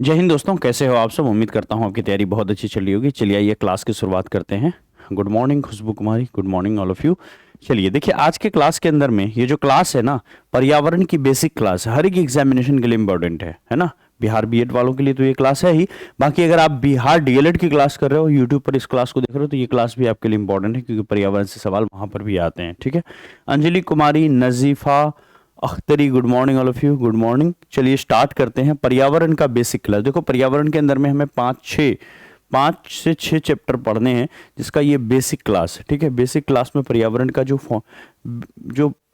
जय हिंद दोस्तों, कैसे हो आप सब। उम्मीद करता हूँ आपकी तैयारी बहुत अच्छी चल रही होगी। चलिए आइए क्लास की शुरुआत करते हैं। Good morning Khushboo Kumari, good morning all of you. चलिए देखिए, आज के क्लास के अंदर में ये जो क्लास है ना, पर्यावरण की बेसिक क्लास है, हर एक एग्जामिनेशन के लिए इंपॉर्टेंट है ना। बिहार बीएड वालों के लिए तो ये क्लास है ही। बाकी अगर आप बिहार डीएलएड की क्लास कर रहे हो, यूट्यूब पर इस क्लास को देख रहे हो, तो ये क्लास भी आपके लिए इंपॉर्टेंट है, क्योंकि पर्यावरण से सवाल वहां पर भी आते हैं। ठीक है। Anjali Kumari, Najifa Akhtari, good morning all of you, good morning. चलिए स्टार्ट करते हैं पर्यावरण का बेसिक क्लास। देखो, पर्यावरण के अंदर में हमें पाँच से छः चैप्टर पढ़ने हैं, जिसका ये बेसिक क्लास है। ठीक है। बेसिक क्लास में पर्यावरण का जो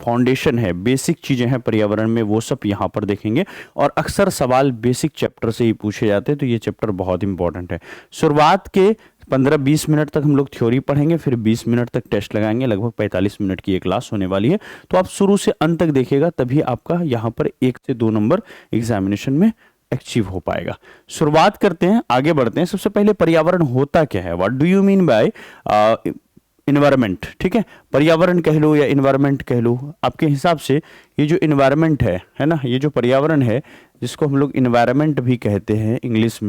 फाउंडेशन है, बेसिक चीज़ें हैं पर्यावरण में, वो सब यहाँ पर देखेंगे। और अक्सर सवाल बेसिक चैप्टर से ही पूछे जाते हैं, तो ये चैप्टर बहुत इंपॉर्टेंट है। शुरुआत के 15-20 मिनट तक हम लोग थ्योरी पढ़ेंगे, फिर 20 मिनट तक टेस्ट लगाएंगे। लगभग 45 मिनट की ये क्लास होने वाली है, तो आप शुरू से अंत तक देखिएगा, तभी आपका यहाँ पर 1 से 2 नंबर एग्जामिनेशन में अचीव हो पाएगा। शुरुआत करते हैं, आगे बढ़ते हैं। सबसे पहले पर्यावरण होता क्या है, what do you mean by environment. ठीक है। पर्यावरण कह लो या इन्वायरमेंट कह लो, आपके हिसाब से ये जो इन्वायरमेंट है ना, ये जो पर्यावरण है, जिसको हम लोग इन्वायरमेंट भी कहते हैं इंग्लिश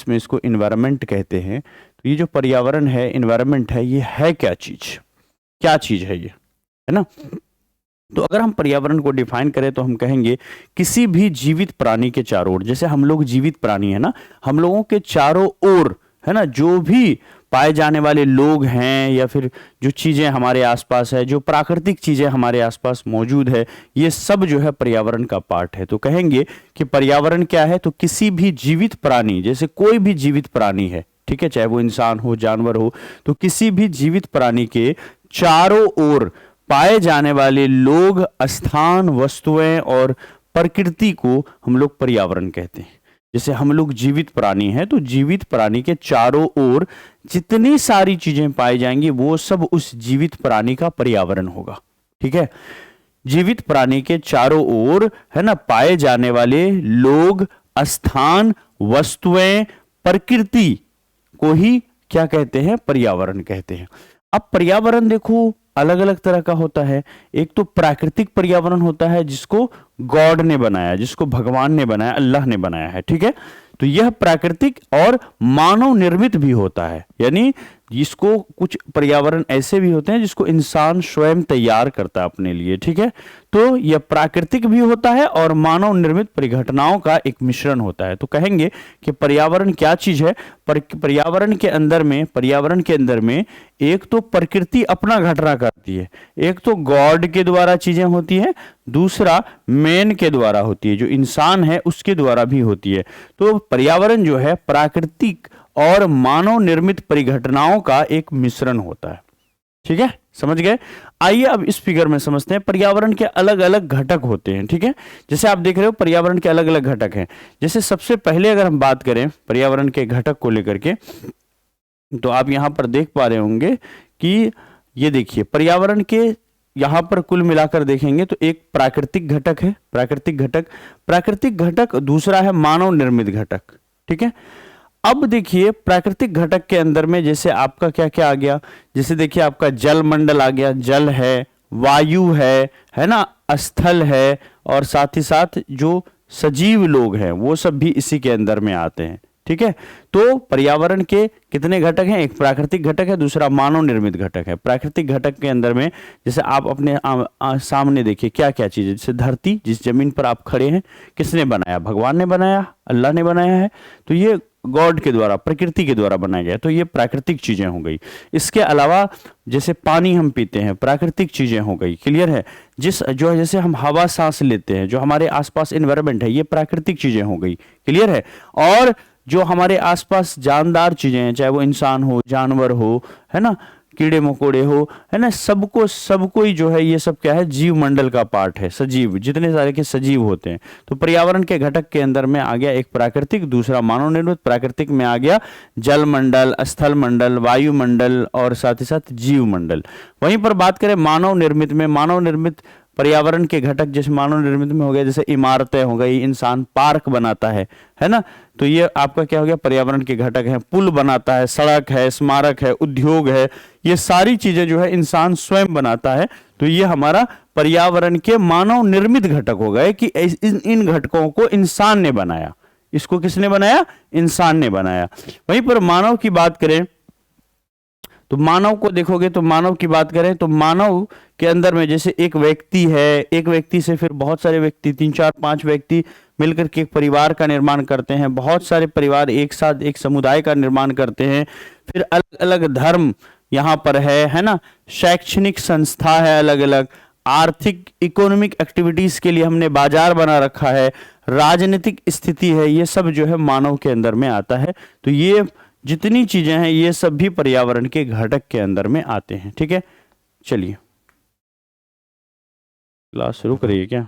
में इसको इन्वायरमेंट कहते हैं। तो ये जो पर्यावरण है, इन्वायरमेंट है, ये है क्या चीज है ये, है ना। तो अगर हम पर्यावरण को डिफाइन करें तो हम कहेंगे किसी भी जीवित प्राणी के चारों ओर, जैसे हम लोग जीवित प्राणी है ना, हम लोगों के चारों ओर, है ना, जो भी पाए जाने वाले लोग हैं या फिर जो चीजें हमारे आसपास है, जो प्राकृतिक चीजें हमारे आसपास मौजूद है, ये सब जो है पर्यावरण का पार्ट है। तो कहेंगे कि पर्यावरण क्या है, तो किसी भी जीवित प्राणी, जैसे कोई भी जीवित प्राणी है, ठीक है, चाहे वो इंसान हो, जानवर हो, तो किसी भी जीवित प्राणी के चारों ओर पाए जाने वाले लोग, स्थान, वस्तुएं और प्रकृति को हम लोग पर्यावरण कहते हैं। जैसे हम लोग जीवित प्राणी हैं, तो जीवित प्राणी के चारों ओर जितनी सारी चीजें पाई जाएंगी, वो सब उस जीवित प्राणी का पर्यावरण होगा। ठीक है। जीवित प्राणी के चारों ओर, है ना, पाए जाने वाले लोग, स्थान, वस्तुएं, प्रकृति को ही क्या कहते हैं, पर्यावरण कहते हैं। अब पर्यावरण देखो अलग अलग तरह का होता है। एक तो प्राकृतिक पर्यावरण होता है, जिसको गॉड ने बनाया, जिसको भगवान ने बनाया, अल्लाह ने बनाया है। ठीक है। तो यह प्राकृतिक और मानव निर्मित भी होता है, यानी जिसको कुछ पर्यावरण ऐसे भी होते हैं जिसको इंसान स्वयं तैयार करता है अपने लिए। ठीक है। तो यह प्राकृतिक भी होता है और मानव निर्मित परिघटनाओं का एक मिश्रण होता है। तो कहेंगे कि पर्यावरण क्या चीज है। पर्यावरण के अंदर में एक तो प्रकृति अपना घटना करती है, एक तो गॉड के द्वारा चीजें होती है, दूसरा मैन के द्वारा होती है, जो इंसान है उसके द्वारा भी होती है। तो पर्यावरण जो है प्राकृतिक और मानव निर्मित परिघटनाओं का एक मिश्रण होता है। ठीक है, समझ गए। आइए अब इस फिगर में समझते हैं पर्यावरण के अलग अलग घटक होते हैं। ठीक है। जैसे आप देख रहे हो पर्यावरण के अलग अलग घटक हैं। जैसे सबसे पहले अगर हम बात करें पर्यावरण के घटक को लेकर के, तो आप यहां पर देख पा रहे होंगे कि ये देखिए पर्यावरण के यहां पर कुल मिलाकर देखेंगे तो एक प्राकृतिक घटक है, प्राकृतिक घटक, दूसरा है मानव निर्मित घटक। ठीक है। अब देखिए प्राकृतिक घटक के अंदर में जैसे आपका क्या क्या आ गया, जैसे देखिए आपका जल मंडल आ गया, जल है, वायु है ना, स्थल है, और साथ ही साथ जो सजीव लोग हैं वो सब भी इसी के अंदर में आते हैं। ठीक है। तो पर्यावरण के कितने घटक हैं, एक प्राकृतिक घटक है, दूसरा मानव निर्मित घटक है। प्राकृतिक घटक के अंदर में जैसे आप अपने सामने देखिए क्या क्या चीज है, जैसे धरती, जिस जमीन पर आप खड़े हैं, किसने बनाया, भगवान ने बनाया, अल्लाह ने बनाया है। तो ये गॉड के द्वारा, प्रकृति के द्वारा बनाया गया। तो ये प्राकृतिक चीजें हो गई। इसके अलावा जैसे पानी हम पीते हैं, प्राकृतिक चीजें हो गई। क्लियर है। जैसे हम हवा सांस लेते हैं, जो हमारे आसपास एनवायरनमेंट है, ये प्राकृतिक चीजें हो गई। क्लियर है। और जो हमारे आसपास जानदार चीजें हैं, चाहे वो इंसान हो, जानवर हो, है ना, कीड़े मकोड़े हो, है ना, सबको ही जो है ये सब क्या है, जीव मंडल का पार्ट है, सजीव, जितने सारे के सजीव होते हैं। तो पर्यावरण के घटक के अंदर में आ गया एक प्राकृतिक, दूसरा मानव निर्मित। प्राकृतिक में आ गया जल मंडल, स्थल मंडल, वायुमंडल और साथ ही साथ जीव मंडल। वहीं पर बात करें मानव निर्मित में, मानव निर्मित पर्यावरण के घटक जैसे मानव निर्मित में हो गया, जैसे इमारतें हो गई, इंसान पार्क बनाता है ना, तो ये आपका क्या हो गया, पर्यावरण के घटक हैं। पुल बनाता है, सड़क है, स्मारक है, उद्योग है, ये सारी चीजें जो है इंसान स्वयं बनाता है। तो ये हमारा पर्यावरण के मानव निर्मित घटक हो गए कि इन घटकों को इंसान ने बनाया, इसको किसने बनाया? इंसान ने बनाया। वहीं पर मानव की बात करें तो मानव को देखोगे तो मानव की बात करें तो मानव के अंदर में जैसे एक व्यक्ति है, एक व्यक्ति से फिर बहुत सारे व्यक्ति, 3 4 5 व्यक्ति मिलकर के एक परिवार का निर्माण करते हैं, बहुत सारे परिवार एक साथ एक समुदाय का निर्माण करते हैं। फिर अलग अलग धर्म यहाँ पर है ना, शैक्षणिक संस्था है अलग अलग, आर्थिक इकोनॉमिक एक्टिविटीज के लिए हमने बाजार बना रखा है, राजनीतिक स्थिति है, ये सब जो है मानव के अंदर में आता है। तो ये जितनी चीजें हैं ये सब भी पर्यावरण के घटक के अंदर में आते हैं। ठीक है, चलिए क्लास शुरू करिए क्या?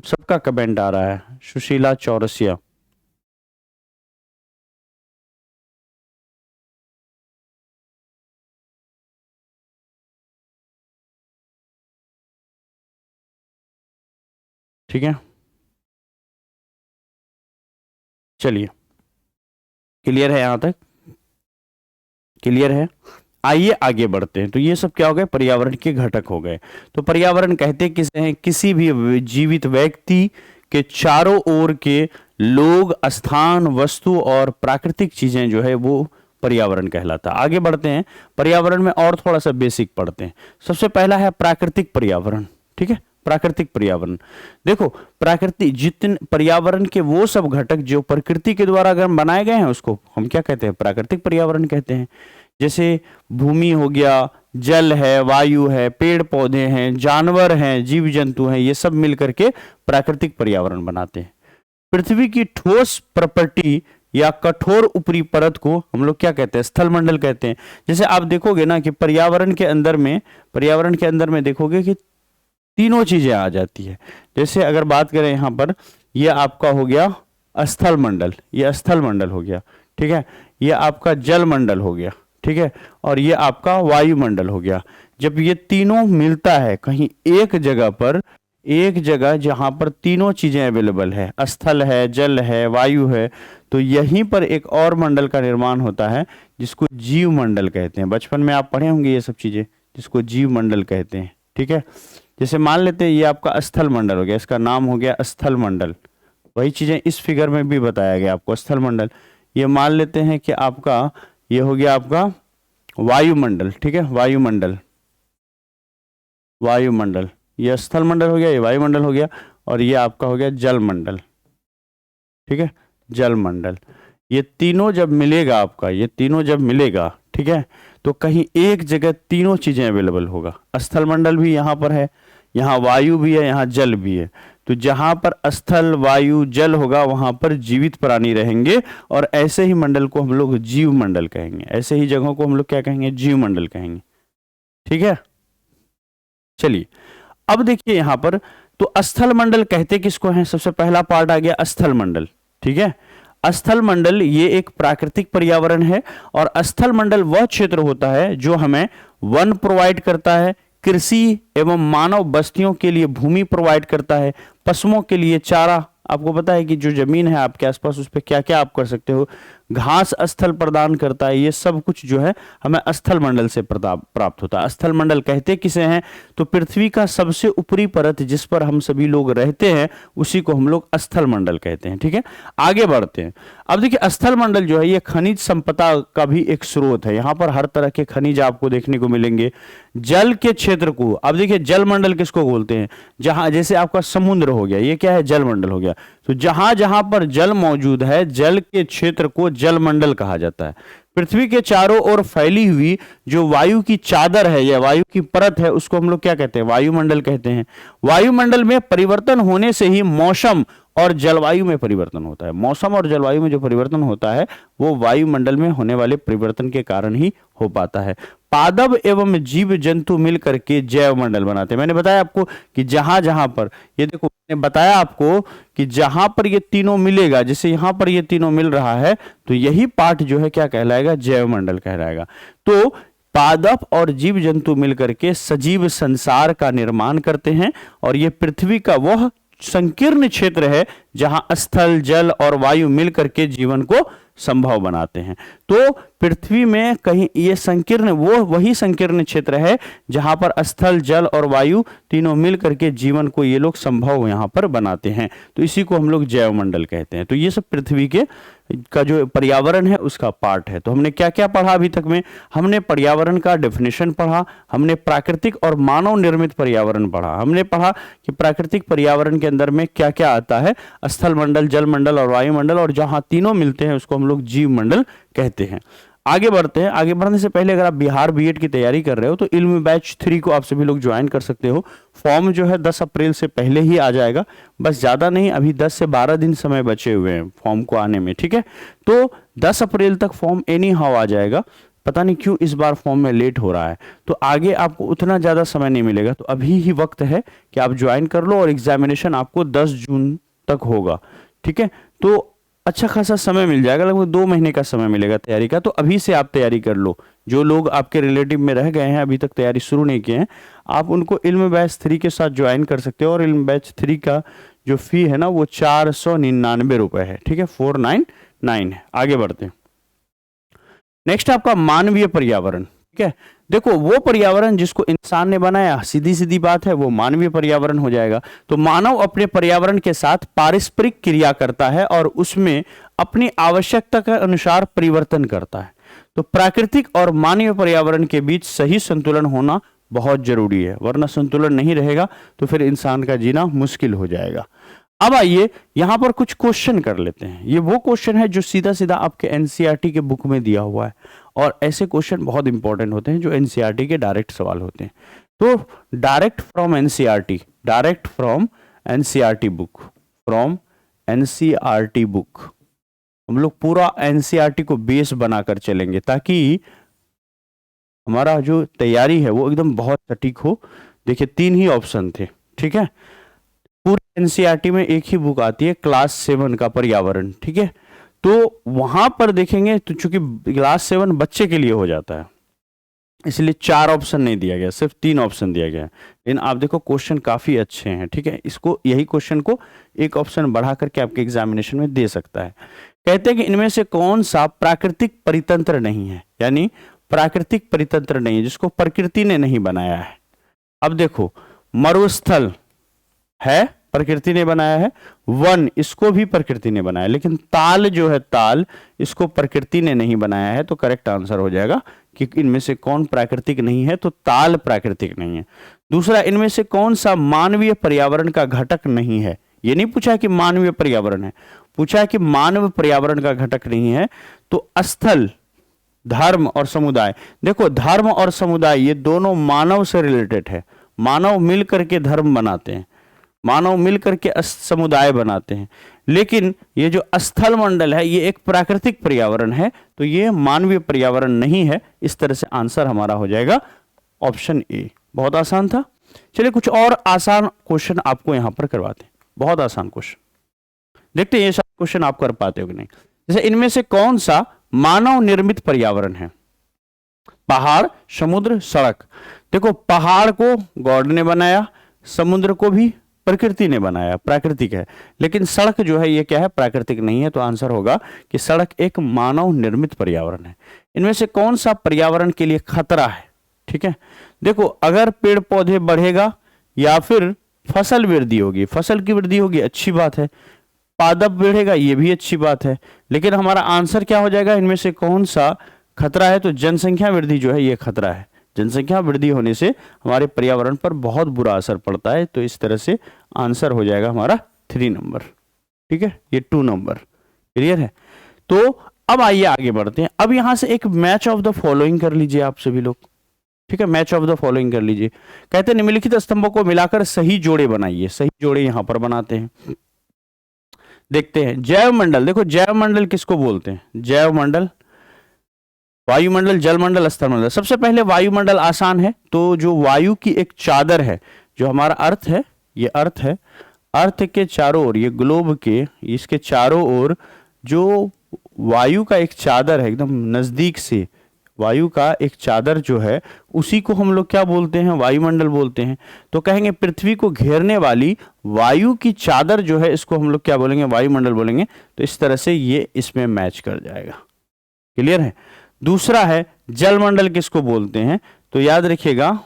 सबका कमेंट आ रहा है। सुशीला चौरसिया, ठीक है, चलिए क्लियर है, यहां तक क्लियर है। आइए आगे बढ़ते हैं। तो ये सब क्या हो गए? पर्यावरण के घटक हो गए। तो पर्यावरण कहते किसे हैं? किसी भी जीवित व्यक्ति के चारों ओर के लोग, स्थान, वस्तु और प्राकृतिक चीजें जो है वो पर्यावरण कहलाता है। आगे बढ़ते हैं, पर्यावरण में और थोड़ा सा बेसिक पढ़ते हैं। सबसे पहला है प्राकृतिक पर्यावरण। ठीक है, प्राकृतिक पर्यावरण। देखो प्राकृतिक जितने पर्यावरण के वो सब घटक जो प्रकृति के द्वारा अगर बनाए गए हैं उसको हम क्या कहते हैं? प्राकृतिक पर्यावरण कहते हैं। जैसे भूमि हो गया, जल है, वायु है, पेड़ पौधे हैं, जानवर हैं, जीव जंतु हैं, ये सब मिलकर के प्राकृतिक पर्यावरण बनाते हैं। पृथ्वी की ठोस प्रॉपर्टी या कठोर ऊपरी परत को हम लोग क्या कहते हैं? स्थल मंडल कहते हैं। जैसे आप देखोगे ना कि पर्यावरण के अंदर में देखोगे कि तीनों चीजें आ जाती है। जैसे अगर बात करें यहां पर, ये आपका हो गया स्थल मंडल, ये स्थल मंडल हो गया, ठीक है, ये आपका जल मंडल हो गया, ठीक है, और ये आपका वायुमंडल हो गया। जब ये तीनों मिलता है कहीं एक जगह पर, एक जगह जहां पर तीनों चीजें अवेलेबल है, स्थल है, जल है, वायु है, तो यहीं पर एक और मंडल का निर्माण होता है जिसको जीव मंडल कहते हैं। बचपन में आप पढ़े होंगे ये सब चीजें, जिसको जीव मंडल कहते हैं। ठीक है, जैसे मान लेते हैं ये आपका स्थल मंडल हो गया, इसका नाम हो गया स्थल मंडल। वही चीजें इस फिगर में भी बताया गया आपको, स्थल मंडल। ये मान लेते हैं कि आपका ये हो गया आपका वायुमंडल। ठीक है, वायुमंडल, वायुमंडल, ये स्थल मंडल हो गया, ये वायुमंडल हो गया, और ये आपका हो गया जल मंडल। ठीक है, जल मंडल। ये तीनों जब मिलेगा आपका, ये तीनों जब मिलेगा, ठीक है, तो कहीं एक जगह तीनों चीजें अवेलेबल होगा। स्थल मंडल भी यहाँ पर है, यहाँ वायु भी है, यहाँ जल भी है। तो जहां पर स्थल, वायु, जल होगा वहां पर जीवित प्राणी रहेंगे, और ऐसे ही मंडल को हम लोग जीव मंडल कहेंगे। ऐसे ही जगहों को हम लोग क्या कहेंगे? जीव मंडल कहेंगे। ठीक है, चलिए अब देखिए यहां पर, तो स्थल मंडल कहते किसको हैं? सबसे पहला पार्ट आ गया स्थल मंडल। ठीक है, स्थल मंडल ये एक प्राकृतिक पर्यावरण है, और स्थल मंडल वह क्षेत्र होता है जो हमें वन प्रोवाइड करता है, कृषि एवं मानव बस्तियों के लिए भूमि प्रोवाइड करता है, पशुओं के लिए चारा। आपको पता है कि जो जमीन है आपके आसपास उस पर क्या क्या आप कर सकते हो, घास स्थल प्रदान करता है। ये सब कुछ जो है हमें स्थल मंडल से प्राप्त होता है। स्थल मंडल कहते किसे हैं? तो पृथ्वी का सबसे ऊपरी परत जिस पर हम सभी लोग रहते हैं उसी को हम लोग स्थल मंडल कहते हैं। ठीक है, आगे बढ़ते हैं। अब देखिए स्थल मंडल जो है ये खनिज संपदा का भी एक स्रोत है। यहाँ पर हर तरह के खनिज आपको देखने को मिलेंगे। जल के क्षेत्र को, अब देखिए जल मंडल किसको बोलते हैं? जहां जैसे आपका समुद्र हो गया, ये क्या है? जल मंडल हो गया। तो जहां जहां पर जल मौजूद है, जल के क्षेत्र को जल मंडल कहा जाता है। पृथ्वी के चारों ओर फैली हुई जो वायु की चादर है या वायु की परत है उसको हम लोग क्या कहते हैं? वायुमंडल कहते हैं। वायुमंडल में परिवर्तन होने से ही मौसम और जलवायु में परिवर्तन होता है। मौसम और जलवायु में जो परिवर्तन होता है वो वायुमंडल में होने वाले परिवर्तन के कारण ही हो पाता है। पादप एवं जीव जंतु मिलकर के जैव मंडल बनाते हैं। मैंने बताया आपको कि जहां जहां पर, ये देखो मैंने बताया आपको कि जहां पर ये तीनों मिलेगा, जैसे यहां पर ये तीनों मिल रहा है तो यही पार्ट जो है क्या कहलाएगा? जैव मंडल कहलाएगा। तो पादप और जीव जंतु मिलकर के सजीव संसार का निर्माण करते हैं, और ये पृथ्वी का वह संकीर्ण क्षेत्र है जहां स्थल, जल और वायु मिलकर के जीवन को संभव बनाते हैं। तो पृथ्वी में कहीं ये संकीर्ण, वो वही संकीर्ण क्षेत्र है जहां पर स्थल, जल और वायु तीनों मिल करके जीवन को ये लोग संभव यहां पर बनाते हैं। तो इसी को हम लोग जैवमंडल कहते हैं। तो ये सब पृथ्वी के का जो पर्यावरण है उसका पार्ट है। तो हमने क्या क्या पढ़ा अभी तक में? हमने पर्यावरण का डेफिनेशन पढ़ा, हमने प्राकृतिक और मानव निर्मित पर्यावरण पढ़ा, हमने पढ़ा कि प्राकृतिक पर्यावरण के अंदर में क्या क्या आता है, स्थल मंडल, जल मंडल और वायुमंडल, और जहां तीनों मिलते हैं उसको हम लोग जीव मंडल कहते हैं। आगे बढ़ते हैं। आगे बढ़ने से पहले अगर आप बिहार बीएड की तैयारी कर रहे हो तो इल्म बैच 3 को आप सभी लोग ज्वाइन कर सकते हो। फॉर्म जो है 10 अप्रैल से पहले ही आ जाएगा, बस ज़्यादा नहीं, अभी 10 से 12 दिन समय बचे हुए हैं फॉर्म को आने में, ठीक है। तो 10 अप्रैल तक फॉर्म एनी हाउ आ जाएगा। पता नहीं क्यों इस बार फॉर्म में लेट हो रहा है, तो आगे आपको उतना ज़्यादा समय नहीं मिलेगा। तो अभी ही वक्त है कि आप ज्वाइन कर लो, और एग्जामिनेशन आपको 10 जून तक होगा, ठीक है। तो अच्छा खासा समय मिल जाएगा, लगभग 2 महीने का समय मिलेगा तैयारी का। तो अभी से आप तैयारी कर लो। जो लोग आपके रिलेटिव में रह गए हैं, अभी तक तैयारी शुरू नहीं किए हैं, आप उनको इल्म बैच 3 के साथ ज्वाइन कर सकते हो। और इल्म बैच 3 का जो फी है ना वो 499 रुपए है, ठीक है, 499 है। आगे बढ़ते हैं। नेक्स्ट आपका मानवीय पर्यावरण, ठीक है। देखो वो पर्यावरण जिसको इंसान ने बनाया, सीधी सीधी बात है, वो मानवीय पर्यावरण हो जाएगा। तो मानव अपने पर्यावरण के साथ पारस्परिक क्रिया करता है और उसमें अपनी आवश्यकता के अनुसार परिवर्तन करता है। तो प्राकृतिक और मानवीय पर्यावरण के बीच सही संतुलन होना बहुत जरूरी है, वरना संतुलन नहीं रहेगा तो फिर इंसान का जीना मुश्किल हो जाएगा। अब आइए यहां पर कुछ क्वेश्चन कर लेते हैं। ये वो क्वेश्चन है जो सीधा सीधा आपके एनसीईआरटी के बुक में दिया हुआ है, और ऐसे क्वेश्चन बहुत इंपॉर्टेंट होते हैं जो एनसीईआरटी के डायरेक्ट सवाल होते हैं। तो direct from NCERT, direct from NCERT book, from NCERT book हम लोग पूरा एनसीईआरटी को बेस बनाकर चलेंगे, ताकि हमारा जो तैयारी है वो एकदम बहुत सटीक हो। देखिए 3 ही ऑप्शन थे, ठीक है। पूरे एनसीईआरटी में एक ही बुक आती है, क्लास 7 का पर्यावरण, ठीक है। तो वहां पर देखेंगे तो चूंकि क्लास 7 बच्चे के लिए हो जाता है, इसलिए 4 ऑप्शन नहीं दिया गया, सिर्फ 3 ऑप्शन दिया गया है। लेकिन आप देखो क्वेश्चन काफी अच्छे हैं, ठीक है। इसको, यही क्वेश्चन को एक ऑप्शन बढ़ा करके आपके एग्जामिनेशन में दे सकता है। कहते हैं कि इनमें से कौन सा प्राकृतिक परितंत्र नहीं है, यानी प्राकृतिक परितंत्र नहीं है, जिसको प्रकृति ने नहीं बनाया है। अब देखो मरुस्थल है, प्रकृति ने बनाया है। वन, इसको भी प्रकृति ने बनाया, लेकिन ताल जो है, ताल, इसको प्रकृति ने नहीं बनाया है। तो करेक्ट आंसर हो जाएगा कि इनमें से कौन प्राकृतिक नहीं है, तो ताल प्राकृतिक नहीं है। दूसरा, इनमें से कौन सा मानवीय पर्यावरण का घटक नहीं है। ये नहीं पूछा कि मानवीय पर्यावरण है, पूछा कि मानव पर्यावरण का घटक नहीं है। तो स्थल, धर्म और समुदाय। देखो धर्म और समुदाय ये दोनों मानव से रिलेटेड है। मानव मिल करके धर्म बनाते हैं, मानव मिलकर के समुदाय बनाते हैं। लेकिन ये जो स्थल मंडल है ये एक प्राकृतिक पर्यावरण है, तो ये मानवीय पर्यावरण नहीं है। इस तरह से आंसर हमारा हो जाएगा ऑप्शन ए। बहुत आसान था। चलिए कुछ और आसान क्वेश्चन आपको यहां पर करवाते हैं, बहुत आसान क्वेश्चन। देखते हैं ये सब क्वेश्चन आप कर पाते हो कि नहीं। जैसे इनमें से कौन सा मानव निर्मित पर्यावरण है? पहाड़, समुद्र, सड़क। देखो पहाड़ को गॉड ने बनाया, समुद्र को भी प्रकृति ने बनाया, प्राकृतिक है। लेकिन सड़क जो है ये क्या है, प्राकृतिक नहीं है। तो आंसर होगा कि सड़क एक मानव निर्मित पर्यावरण है। इनमें से कौन सा पर्यावरण के लिए खतरा है? ठीक है, देखो अगर पेड़ पौधे बढ़ेगा या फिर फसल वृद्धि होगी, फसल की वृद्धि होगी अच्छी बात है, पादप बढ़ेगा ये भी अच्छी बात है। लेकिन हमारा आंसर क्या हो जाएगा, इनमें से कौन सा खतरा है? तो जनसंख्या वृद्धि जो है ये खतरा है। जनसंख्या वृद्धि होने से हमारे पर्यावरण पर बहुत बुरा असर पड़ता है। तो इस तरह से आंसर हो जाएगा हमारा 3 नंबर। ठीक है, ये 2 नंबर। क्लियर है? तो अब आइए आगे बढ़ते हैं। अब यहां से एक मैच ऑफ द फॉलोइंग कर लीजिए आप सभी लोग। ठीक है, मैच ऑफ द फॉलोइंग कर लीजिए। कहते हैं निम्नलिखित स्तंभों को मिलाकर सही जोड़े बनाइए। सही जोड़े यहां पर बनाते हैं। देखते हैं जैव मंडल। देखो जैव मंडल किसको बोलते हैं? जैव मंडल, वायुमंडल, जलमंडल, स्थलमंडल। सबसे पहले वायुमंडल आसान है। तो जो वायु की एक चादर है, जो हमारा अर्थ है, ये अर्थ है, अर्थ के चारों ओर, ये ग्लोब के इसके चारों ओर जो वायु का एक चादर है, एकदम नजदीक से वायु का एक चादर जो है, उसी को हम लोग क्या बोलते हैं? वायुमंडल बोलते हैं। तो कहेंगे पृथ्वी को घेरने वाली वायु की चादर जो है, इसको हम लोग क्या बोलेंगे? वायुमंडल बोलेंगे। तो इस तरह से ये इसमें मैच कर जाएगा। क्लियर है। दूसरा है जलमंडल किसको बोलते हैं, तो याद रखिएगा,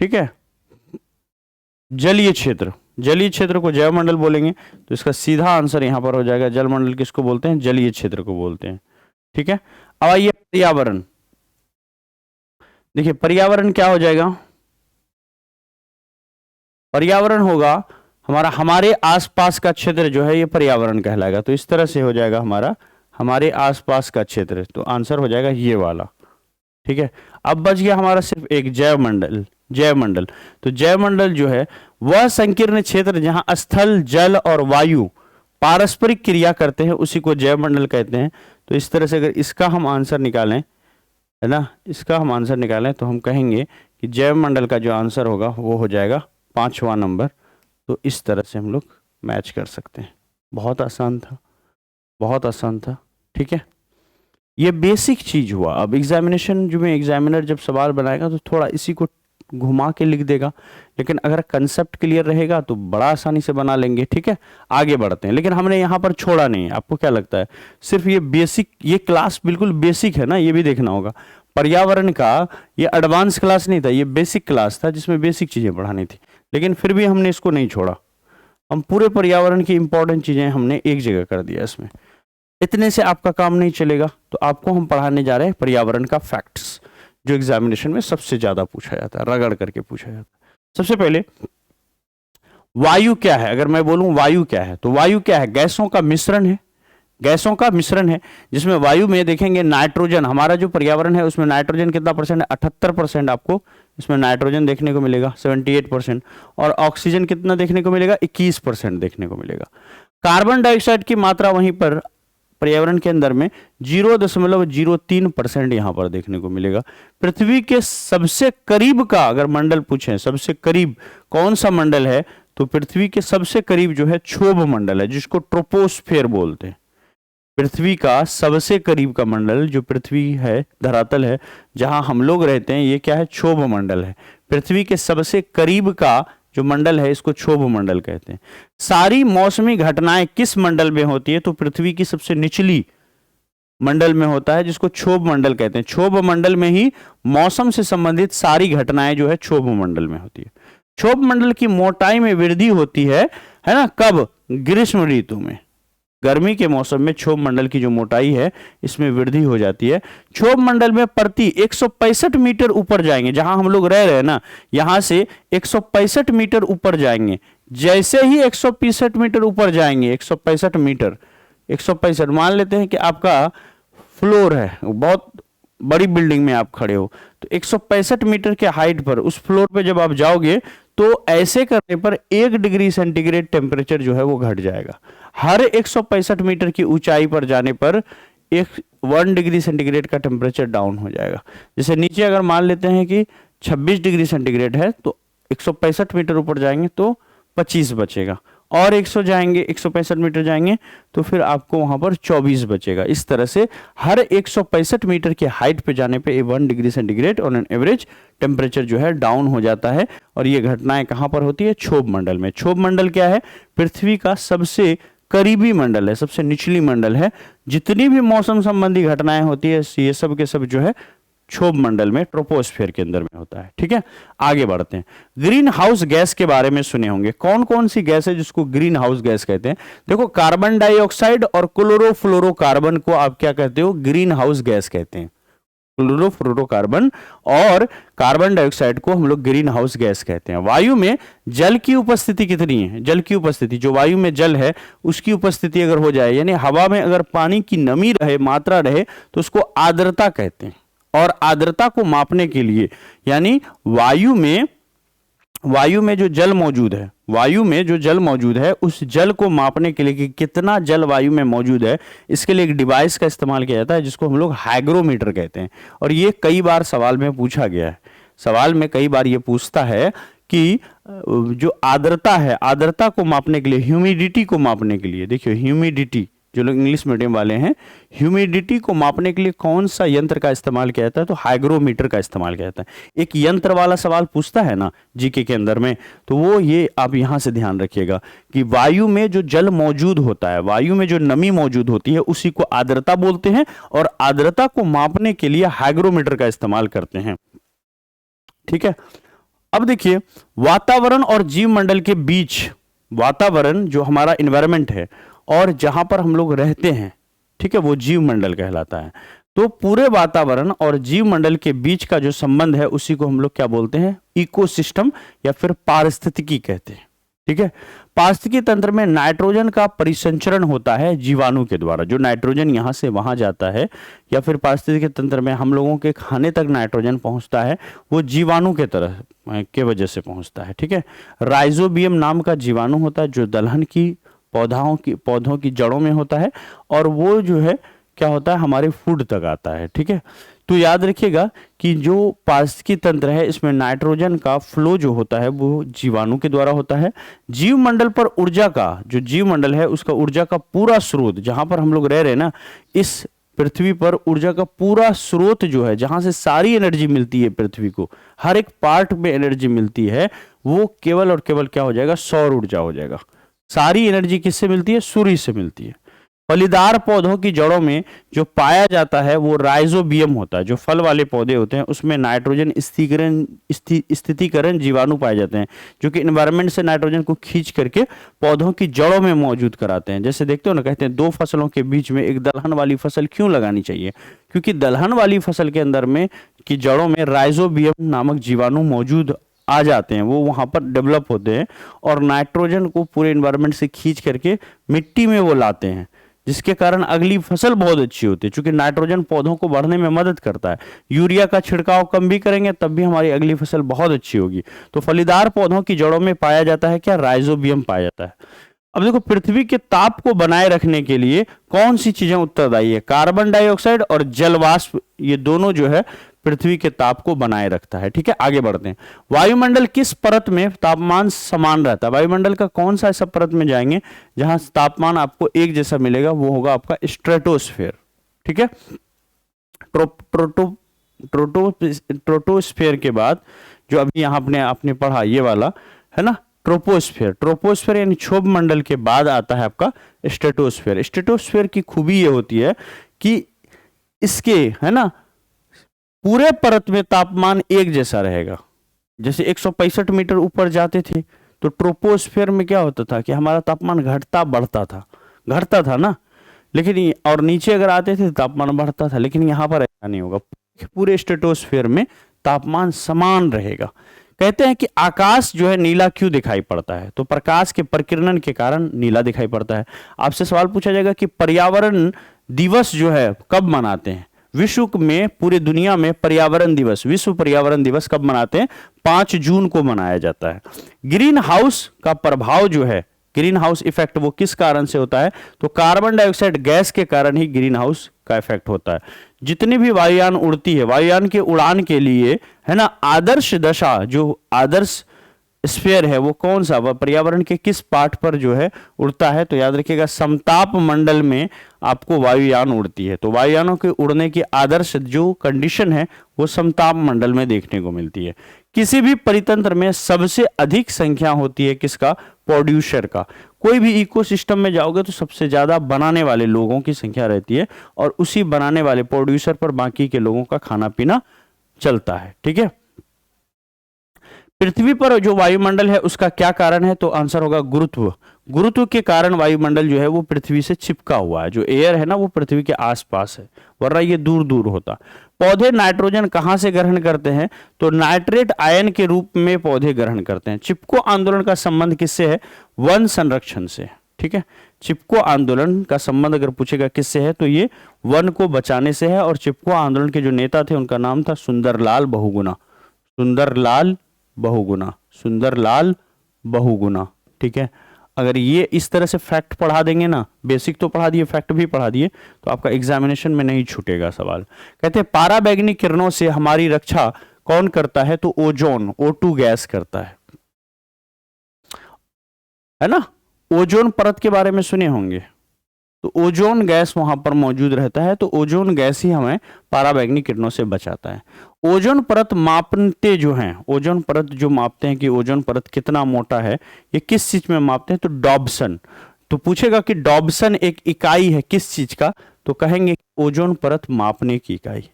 ठीक है, जलीय क्षेत्र, जलीय क्षेत्र को जैवमंडल बोलेंगे, तो इसका सीधा आंसर यहां पर हो जाएगा, जलमंडल किसको बोलते हैं, जलीय क्षेत्र को बोलते हैं, ठीक है। अब आइए पर्यावरण, देखिए पर्यावरण क्या हो जाएगा, पर्यावरण होगा हमारा हमारे आसपास का क्षेत्र जो है ये पर्यावरण कहलाएगा। तो इस तरह से हो जाएगा हमारा हमारे आसपास का क्षेत्र, तो आंसर हो जाएगा ये वाला, ठीक है। अब बच गया हमारा सिर्फ एक जैवमंडल, जैवमंडल। तो जैवमंडल जो है वह संकीर्ण क्षेत्र जहां स्थल, जल और वायु पारस्परिक क्रिया करते हैं, उसी को जैवमंडल कहते हैं। तो इस तरह से अगर इसका हम आंसर निकालें, है ना, इसका हम आंसर निकालें तो हम कहेंगे कि जैवमंडल का जो आंसर होगा वो हो जाएगा 5वां नंबर। तो इस तरह से हम लोग मैच कर सकते हैं। बहुत आसान था, बहुत आसान था, ठीक है। ये बेसिक चीज हुआ। अब एग्जामिनेशन जो में एग्जामिनर जब सवाल बनाएगा तो थोड़ा इसी को घुमा के लिख देगा, लेकिन अगर कंसेप्ट क्लियर रहेगा तो बड़ा आसानी से बना लेंगे, ठीक है। आगे बढ़ते हैं, लेकिन हमने यहाँ पर छोड़ा नहीं है। आपको क्या लगता है, सिर्फ ये बेसिक, ये क्लास बिल्कुल बेसिक है ना, ये भी देखना होगा। पर्यावरण का ये एडवांस क्लास नहीं था, ये बेसिक क्लास था जिसमें बेसिक चीजें पढ़ानी थी, लेकिन फिर भी हमने इसको नहीं छोड़ा। हम पूरे पर्यावरण की इंपॉर्टेंट चीजें हमने एक जगह कर दिया इसमें। इतने से आपका काम नहीं चलेगा, तो आपको हम पढ़ाने जा रहे हैं पर्यावरण का फैक्ट्स, जो एग्जामिनेशन में सबसे ज्यादा पूछा जाता है, रगड़ करके पूछा जाता है। सबसे पहले वायु क्या है, अगर मैं बोलूं वायु क्या है, तो वायु क्या है, गैसों का मिश्रण है, गैसों का मिश्रण है, जिसमें वायु में देखेंगे नाइट्रोजन, हमारा जो पर्यावरण है उसमें नाइट्रोजन कितना परसेंट है, 78% आपको इसमें नाइट्रोजन देखने को मिलेगा, 78%, और ऑक्सीजन कितना देखने को मिलेगा, 21% देखने को मिलेगा। कार्बन डाइऑक्साइड की मात्रा वहीं पर पर्यावरण के अंदर में 0.03% यहां पर देखने को मिलेगा। पृथ्वी के सबसे करीब का अगर मंडल पूछें, सबसे करीब कौन सा मंडल है, तो पृथ्वी के सबसे करीब जो है क्षोभ मंडल है, जिसको ट्रोपोस्फेयर बोलते हैं। पृथ्वी का सबसे करीब का मंडल जो पृथ्वी है, धरातल है जहां हम लोग रहते हैं, ये क्या है, क्षोभ मंडल है। पृथ्वी के सबसे करीब का जो मंडल है इसको क्षोभ मंडल कहते हैं। सारी मौसमी घटनाएं किस मंडल में होती है, तो पृथ्वी की सबसे निचली मंडल में होता है, जिसको क्षोभ मंडल कहते हैं। क्षोभ मंडल में ही मौसम से संबंधित सारी घटनाएं जो है क्षोभ मंडल में होती है। क्षोभ मंडल की मोटाई में वृद्धि होती है ना, कब, ग्रीष्म ऋतु में, गर्मी के मौसम में क्षोभ मंडल की जो मोटाई है इसमें वृद्धि हो जाती है। क्षोभ मंडल में प्रति 165 मीटर ऊपर जाएंगे, जहां हम लोग रह रहे हैं ना, यहां से 165 मीटर ऊपर जाएंगे। जैसे ही 165 मीटर ऊपर जाएंगे, 165 मीटर, 165 मान लेते हैं कि आपका फ्लोर है, बहुत बड़ी बिल्डिंग में आप खड़े हो, तो 165 मीटर के हाइट पर उस फ्लोर पे जब आप जाओगे तो ऐसे करने पर 1 डिग्री सेंटीग्रेड टेम्परेचर जो है वो घट जाएगा। हर 165 मीटर की ऊंचाई पर जाने पर 1 डिग्री सेंटीग्रेड का टेम्परेचर डाउन हो जाएगा। जैसे नीचे अगर मान लेते हैं कि 26 डिग्री सेंटीग्रेड है, तो 165 मीटर ऊपर जाएंगे तो 25 बचेगा, और 100 जाएंगे, 165 मीटर जाएंगे तो फिर आपको वहां पर 24 बचेगा। इस तरह से हर 165 मीटर के हाइट पे जाने पे 1 degree centigrade on an average temperature जो है डाउन हो जाता है। और ये घटनाएं कहां पर होती है, क्षोभ मंडल में। क्षोभ मंडल क्या है, पृथ्वी का सबसे करीबी मंडल है, सबसे निचली मंडल है। जितनी भी मौसम संबंधी घटनाएं होती है ये सब के सब जो है क्षोभ मंडल में, ट्रोपोस्फेयर के अंदर में होता है, ठीक है। आगे बढ़ते हैं। ग्रीन हाउस गैस के बारे में सुने होंगे। कौन कौन सी गैस है जिसको ग्रीन हाउस गैस कहते हैं? देखो, कार्बन डाइऑक्साइड और क्लोरोफ्लोरोकार्बन को आप क्या कहते हो, ग्रीन हाउस गैस कहते हैं। क्लोरोफ्लोरोकार्बन और कार्बन डाइऑक्साइड को हम लोग ग्रीन हाउस गैस कहते हैं। वायु में जल की उपस्थिति कितनी है, जल की उपस्थिति, जो वायु में जल है उसकी उपस्थिति अगर हो जाए, यानी हवा में अगर पानी की नमी रहे, मात्रा रहे, तो उसको आर्द्रता कहते हैं। और आर्द्रता को मापने के लिए, यानी वायु में जो जल मौजूद है, वायु में जो जल मौजूद है उस जल को मापने के लिए कि कितना जल वायु में मौजूद है, इसके लिए एक डिवाइस का इस्तेमाल किया जाता है जिसको हम लोग हाइग्रोमीटर कहते हैं। और ये कई बार सवाल में पूछा गया है। सवाल में कई बार ये पूछता है कि जो आर्द्रता है, आर्द्रता को मापने के लिए, ह्यूमिडिटी को मापने के लिए, देखिए ह्यूमिडिटी, जो लोग इंग्लिश मीडियम वाले हैं, ह्यूमिडिटी को मापने के लिए कौन सा यंत्र का इस्तेमाल किया जाता है? तो हाइग्रोमीटर का इस्तेमाल किया जाता है। एक यंत्र वाला सवाल पूछता है ना जीके के अंदर में, तो वो ये आप यहां से ध्यान रखिएगा कि वायु में जो जल मौजूद होता है, वायु में जो नमी मौजूद होती है, उसी को आर्द्रता बोलते हैं, और आर्द्रता को मापने के लिए हाइग्रोमीटर का इस्तेमाल करते हैं। ठीक है, अब देखिए वातावरण और जीवमंडल के बीच, वातावरण जो हमारा इन्वायरमेंट है और जहां पर हम लोग रहते हैं, ठीक है, वो जीवमंडल कहलाता है। तो पूरे वातावरण और जीवमंडल के बीच का जो संबंध है उसी को हम लोग क्या बोलते हैं? इकोसिस्टम या फिर पारिस्थितिकी कहते हैं। ठीक है, पारिस्थितिकी तंत्र में नाइट्रोजन का परिसंचरण होता है जीवाणु के द्वारा। जो नाइट्रोजन यहां से वहां जाता है या फिर पारिस्थितिकी तंत्र में हम लोगों के खाने तक नाइट्रोजन पहुंचता है, वो जीवाणु के तरह के वजह से पहुंचता है। ठीक है, राइजोबियम नाम का जीवाणु होता है जो दलहन की पौधों की जड़ों में होता है, और वो जो है क्या होता है, हमारे फूड तक आता है। ठीक है, तो याद रखिएगा कि जो पारिस्थितिकी तंत्र है इसमें नाइट्रोजन का फ्लो जो होता है वो जीवाणु के द्वारा होता है। जीवमंडल पर ऊर्जा का, जो जीवमंडल है उसका ऊर्जा का पूरा स्रोत, जहां पर हम लोग रह रहे हैं ना, इस पृथ्वी पर ऊर्जा का पूरा स्रोत जो है, जहां से सारी एनर्जी मिलती है पृथ्वी को, हर एक पार्ट में एनर्जी मिलती है, वो केवल और केवल क्या हो जाएगा? सौर ऊर्जा हो जाएगा। सारी एनर्जी किससे मिलती है? सूर्य से मिलती है। फलीदार पौधों की जड़ों में जो पाया जाता है वो राइजोबियम होता है। जो फल वाले पौधे होते हैं उसमें नाइट्रोजन स्थितीकरण जीवाणु पाए जाते हैं, जो कि एनवायरनमेंट से नाइट्रोजन को खींच करके पौधों की जड़ों में मौजूद कराते हैं। जैसे देखते हो ना, कहते हैं दो फसलों के बीच में एक दलहन वाली फसल क्यों लगानी चाहिए? क्योंकि दलहन वाली फसल के अंदर में की जड़ों में राइजोबियम नामक जीवाणु मौजूद आ जाते हैं, वो वहां पर डेवलप होते हैं और नाइट्रोजन को पूरे एनवायरनमेंट से खींच करके मिट्टी में वो लाते हैं, जिसके कारण अगली फसल बहुत अच्छी होती है। क्योंकि नाइट्रोजन पौधों को बढ़ने में मदद करता है। यूरिया का छिड़काव कम भी करेंगे तब भी हमारी अगली फसल बहुत अच्छी होगी। तो फलीदार पौधों की जड़ों में पाया जाता है क्या? राइजोबियम पाया जाता है। अब देखो, पृथ्वी के ताप को बनाए रखने के लिए कौन सी चीजें उत्तरदायी है? कार्बन डाइऑक्साइड और जलवाष्प, ये दोनों जो है पृथ्वी के ताप को बनाए रखता है। ठीक है, आगे बढ़ते हैं। वायुमंडल किस परत में तापमान समान रहता है? वायुमंडल का कौन सा ऐसा परत में जाएंगे जहां तापमान आपको एक जैसा मिलेगा? वो होगा आपका स्ट्रेटोस्फेयर। ठीक है, ट्रोटोस्फेयर के बाद जो अभी यहां आपने पढ़ा ये वाला है ना, ट्रोपोस्फेयर। ट्रोपोस्फेयर यानी क्षोभ मंडल के बाद आता है आपका स्ट्रेटोस्फेयर। स्ट्रेटोस्फेयर की खूबी ये होती है कि इसके है ना पूरे परत में तापमान एक जैसा रहेगा। जैसे 165 मीटर ऊपर जाते थे तो ट्रोपोस्फेयर में क्या होता था कि हमारा तापमान घटता था ना, लेकिन और नीचे अगर आते थे तापमान बढ़ता था। लेकिन यहां पर ऐसा नहीं होगा, पूरे स्ट्रेटोस्फेयर में तापमान समान रहेगा। कहते हैं कि आकाश जो है नीला क्यों दिखाई पड़ता है? तो प्रकाश के प्रकीर्णन के कारण नीला दिखाई पड़ता है। आपसे सवाल पूछा जाएगा कि पर्यावरण दिवस जो है कब मनाते हैं? विश्व में, पूरे दुनिया में पर्यावरण दिवस, विश्व पर्यावरण दिवस कब मनाते हैं? 5 जून को मनाया जाता है। ग्रीन हाउस का प्रभाव जो है, ग्रीन हाउस इफेक्ट, वो किस कारण से होता है? तो कार्बन डाइऑक्साइड गैस के कारण ही ग्रीन हाउस का इफेक्ट होता है। जितनी भी वायुयान उड़ती है, वायुयान के उड़ान के लिए है ना, आदर्श दशा, जो आदर्श स्फीयर है वो कौन सा, वह पर्यावरण के किस पार्ट पर जो है उड़ता है? तो याद रखिएगा समताप मंडल में आपको वायुयान उड़ती है। तो वायुयानों के उड़ने की आदर्श जो कंडीशन है वो समताप मंडल में देखने को मिलती है। किसी भी परितंत्र में सबसे अधिक संख्या होती है किसका? प्रोड्यूसर का। कोई भी इकोसिस्टम में जाओगे तो सबसे ज्यादा बनाने वाले लोगों की संख्या रहती है, और उसी बनाने वाले प्रोड्यूसर पर बाकी के लोगों का खाना पीना चलता है। ठीक है, पृथ्वी पर जो वायुमंडल है उसका क्या कारण है? तो आंसर होगा गुरुत्व। गुरुत्व के कारण वायुमंडल जो है वो पृथ्वी से चिपका हुआ है। जो एयर है ना वो पृथ्वी के आसपास है, वरना ये दूर दूर होता। पौधे नाइट्रोजन कहां से ग्रहण करते हैं? तो नाइट्रेट आयन के रूप में पौधे ग्रहण करते हैं। चिपको आंदोलन का संबंध किससे है? वन संरक्षण से। ठीक है, चिपको आंदोलन का संबंध अगर पूछेगा किससे है तो ये वन को बचाने से है। और चिपको आंदोलन के जो नेता थे उनका नाम था सुंदरलाल बहुगुणा। सुंदरलाल बहुगुणा। ठीक है, अगर ये इस तरह से फैक्ट पढ़ा देंगे ना, बेसिक तो पढ़ा दिए, फैक्ट भी पढ़ा दिए, तो आपका एग्जामिनेशन में नहीं छूटेगा सवाल। कहते हैं पाराबैंगनी किरणों से हमारी रक्षा कौन करता है? तो ओजोन, O2 गैस करता है ना। ओजोन परत के बारे में सुने होंगे, तो ओजोन गैस वहां पर मौजूद रहता है, तो ओजोन गैस ही हमें पराबैंगनी किरणों से बचाता है। ओजोन परत मापते जो हैं, ओजोन परत जो मापते हैं कि ओजोन परत कितना मोटा है, ये किस चीज में मापते हैं, तो डॉब्सन। तो पूछेगा कि डॉब्सन एक इकाई है किस चीज का, तो कहेंगे ओजोन परत मापने की इकाई।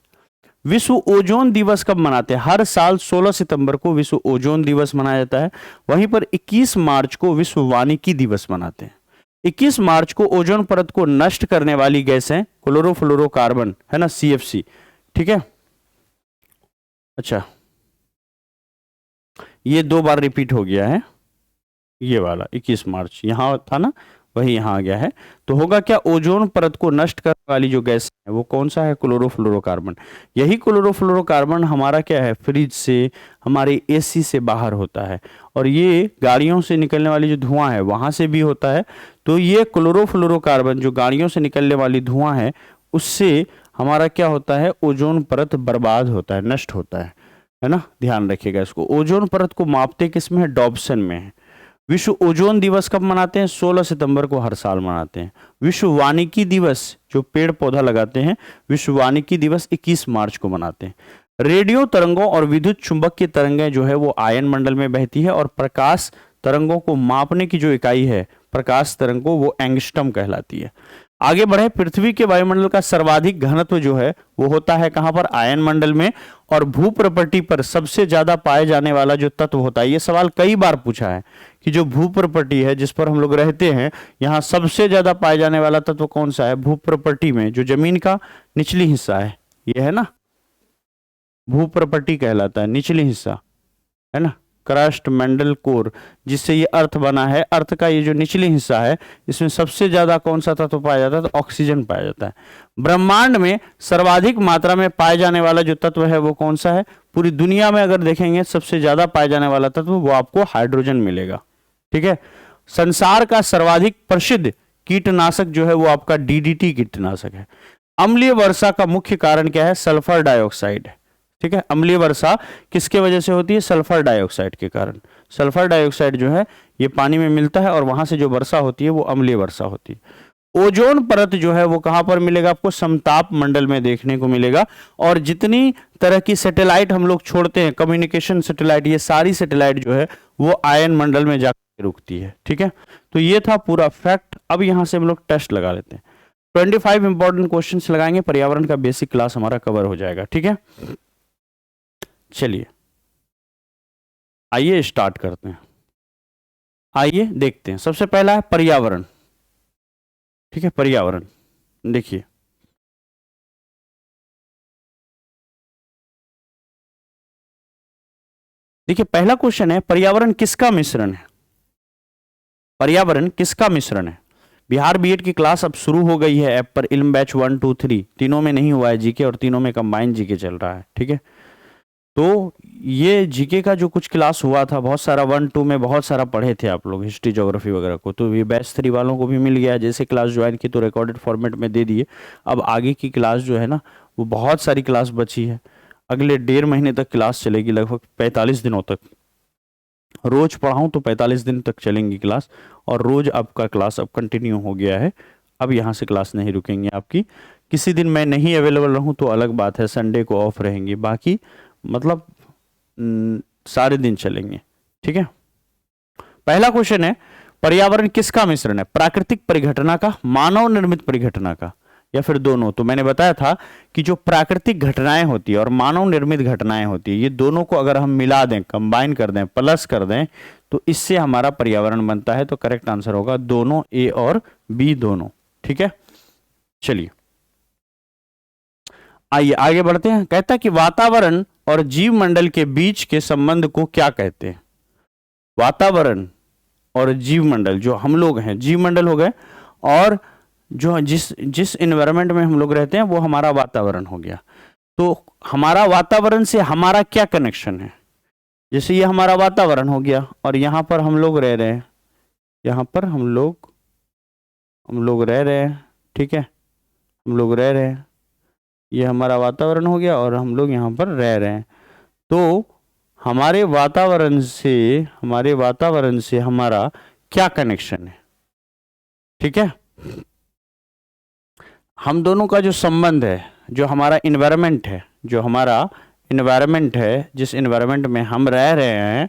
विश्व ओजोन दिवस कब मनाते हैं, हर साल 16 सितंबर को विश्व ओजोन दिवस मनाया जाता है। वहीं पर 21 मार्च को विश्व वानिकी दिवस मनाते हैं। 21 मार्च को ओजोन परत को नष्ट करने वाली गैस है क्लोरोफ्लोरोकार्बन, है ना, CFC, ठीक है। अच्छा, ये 2 बार रिपीट हो गया है, ये वाला 21 मार्च यहां था ना, वही यहां आ गया है। तो होगा क्या, ओजोन परत को नष्ट करने वाली जो गैस है वो कौन सा है, क्लोरोफ्लोरोकार्बन। यही क्लोरोफ्लोरोकार्बन हमारा क्या है, फ्रिज से, हमारे AC से बाहर होता है, और ये गाड़ियों से निकलने वाली जो धुआं है वहां से भी होता है। तो ये क्लोरोफ्लोरोकार्बन जो गाड़ियों से निकलने वाली धुआं है, उससे हमारा क्या होता है, ओजोन परत बर्बाद होता है, नष्ट होता है ना, ध्यान रखिएगा इसको। ओजोन परत को मापते किस में है, डॉब्सन में है। विश्व ओजोन दिवस कब मनाते हैं, 16 सितंबर को हर साल मनाते हैं। विश्व वानिकी दिवस, जो पेड़ पौधा लगाते हैं, विश्व वानिकी दिवस 21 मार्च को मनाते हैं। रेडियो तरंगों और विद्युत चुंबक की तरंगें जो है वो आयन मंडल में बहती है, और प्रकाश तरंगों को मापने की जो इकाई है प्रकाश तरंगों, वो एंगस्ट्रम कहलाती है। आगे बढ़े, पृथ्वी के वायुमंडल का सर्वाधिक घनत्व जो है वो होता है कहां पर, आयन मंडल में। और भूप्रपट्टी पर सबसे ज्यादा पाए जाने वाला जो तत्व होता है, ये सवाल कई बार पूछा है कि जो भूप्रपट्टी है जिस पर हम लोग रहते हैं, यहाँ सबसे ज्यादा पाए जाने वाला तत्व कौन सा है, भूप्रपट्टी में जो जमीन का निचली हिस्सा है, ये है ना, भूप्रपट्टी कहलाता है, निचली हिस्सा, है ना, क्रस्ट मंडल कोर, जिससे ये अर्थ बना है, अर्थ का ये जो निचली हिस्सा है, इसमें सबसे ज्यादा कौन सा तत्व पाया जाता है, तो ऑक्सीजन पाया जाता है। ब्रह्मांड में सर्वाधिक मात्रा में पाए जाने वाला जो तत्व है वो कौन सा है, पूरी दुनिया में अगर देखेंगे सबसे ज्यादा पाए जाने वाला तत्व वो आपको हाइड्रोजन मिलेगा, ठीक है। संसार का सर्वाधिक प्रसिद्ध कीटनाशक जो है वो आपका DDT कीटनाशक है। अम्लीय वर्षा का मुख्य कारण क्या है, सल्फर डाइऑक्साइड, ठीक है। अम्लीय वर्षा किसके वजह से होती है, सल्फर डाइऑक्साइड के कारण। सल्फर डाइऑक्साइड जो है ये पानी में मिलता है और वहां से जो वर्षा होती है वो अम्लीय वर्षा होती है। ओजोन परत जो है वो कहां पर मिलेगा आपको, समताप मंडल में देखने को मिलेगा। और जितनी तरह की सैटेलाइट हम लोग छोड़ते हैं, कम्युनिकेशन सैटेलाइट, ये सारी सैटेलाइट जो है वो आयन मंडल में जाकर रुकती है, ठीक है। तो ये था पूरा फैक्ट। अब यहां से हम लोग टेस्ट लगा लेते हैं। 25 इंपॉर्टेंट क्वेश्चंस लगाएंगे, पर्यावरण का बेसिक क्लास हमारा कवर हो जाएगा, ठीक है। चलिए आइए स्टार्ट करते हैं। आइए देखते हैं, सबसे पहला है पर्यावरण, ठीक है। पर्यावरण देखिए, पहला क्वेश्चन है, पर्यावरण किसका मिश्रण है। पर्यावरण किसका मिश्रण है। बिहार बीएड की क्लास अब शुरू हो गई है ऐप पर, इल्म बैच 1 2 3 तीनों में नहीं हुआ है जीके, और तीनों में कंबाइंड जीके चल रहा है, ठीक है। तो ये जीके का जो कुछ क्लास हुआ था, बहुत सारा 1 2 में बहुत सारा पढ़े थे आप लोग, हिस्ट्री ज्योग्राफी वगैरह को, तो ये बैच 3 वालों को भी मिल गया। जैसे क्लास ज्वाइन की तो रिकॉर्डेड फॉर्मेट में दे दिए। अब आगे की क्लास जो है ना, वो बहुत सारी क्लास बची है। अगले 1.5 महीने तक क्लास चलेगी, लगभग 45 दिनों तक। रोज पढ़ाऊं तो 45 दिन तक चलेंगी क्लास, और रोज आपका क्लास अब कंटिन्यू हो गया है। अब यहाँ से क्लास नहीं रुकेंगी आपकी। किसी दिन मैं नहीं अवेलेबल रहूं तो अलग बात है, संडे को ऑफ रहेंगी, बाकी मतलब सारे दिन चलेंगे, ठीक है। पहला क्वेश्चन है, पर्यावरण किसका मिश्रण है, प्राकृतिक परिघटना का, मानव निर्मित परिघटना का, या फिर दोनों। तो मैंने बताया था कि जो प्राकृतिक घटनाएं होती है और मानव निर्मित घटनाएं होती है, ये दोनों को अगर हम मिला दें, कंबाइन कर दें, प्लस कर दें, तो इससे हमारा पर्यावरण बनता है। तो करेक्ट आंसर होगा दोनों, ए और बी दोनों, ठीक है। चलिए आइए आगे बढ़ते हैं। कहता है कि वातावरण और जीव मंडल के बीच के संबंध को क्या कहते हैं। वातावरण और जीव मंडल, जो हम लोग हैं, जीव मंडल हो गए, और जो जिस जिस एनवायरनमेंट में हम लोग रहते हैं वो हमारा वातावरण हो गया। तो हमारा वातावरण से हमारा क्या कनेक्शन है। जैसे ये हमारा वातावरण हो गया, और यहां पर हम लोग रह रहे हैं, यहां पर हम लोग रह रहे हैं, ठीक है, हम लोग रह रहे हैं, ये हमारा वातावरण हो गया, और हम लोग यहाँ पर रह रहे हैं। तो हमारे वातावरण से हमारा क्या कनेक्शन है, ठीक है। हम दोनों का जो संबंध है, जो हमारा इन्वायरमेंट है, जो हमारा इन्वायरमेंट है, जिस इन्वायरमेंट में हम रह रहे हैं,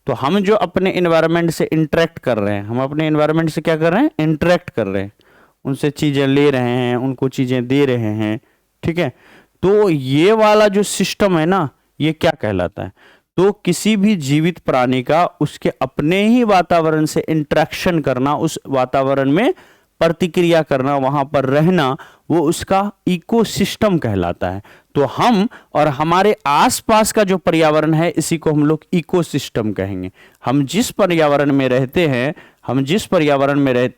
तो हम जो अपने इन्वायरमेंट से इंटरेक्ट कर रहे हैं, हम अपने इन्वायरमेंट से क्या कर रहे हैं, इंटरेक्ट कर रहे हैं, उनसे चीज़ें ले रहे हैं, उनको चीज़ें दे रहे हैं, ठीक है। तो ये वाला जो सिस्टम है ना, ये क्या कहलाता है, तो किसी भी जीवित प्राणी का उसके अपने ही वातावरण से इंटरेक्शन करना, उस वातावरण में प्रतिक्रिया करना, वहां पर रहना, वो उसका इकोसिस्टम कहलाता है। तो हम और हमारे आसपास का जो पर्यावरण है, इसी को हम लोग इकोसिस्टम कहेंगे। हम जिस पर्यावरण में रहते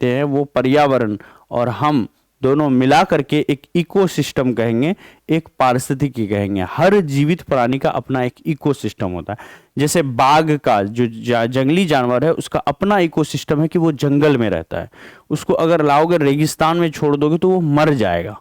हैं, वो पर्यावरण और हम दोनों मिला करके एक इकोसिस्टम कहेंगे, एक पारिस्थितिकी कहेंगे। हर जीवित प्राणी का अपना एक इकोसिस्टम होता है। जैसे बाघ का जो जंगली जानवर है, उसका अपना इकोसिस्टम है कि वो जंगल में रहता है। उसको अगर लाओगे रेगिस्तान में छोड़ दोगे तो वो मर जाएगा,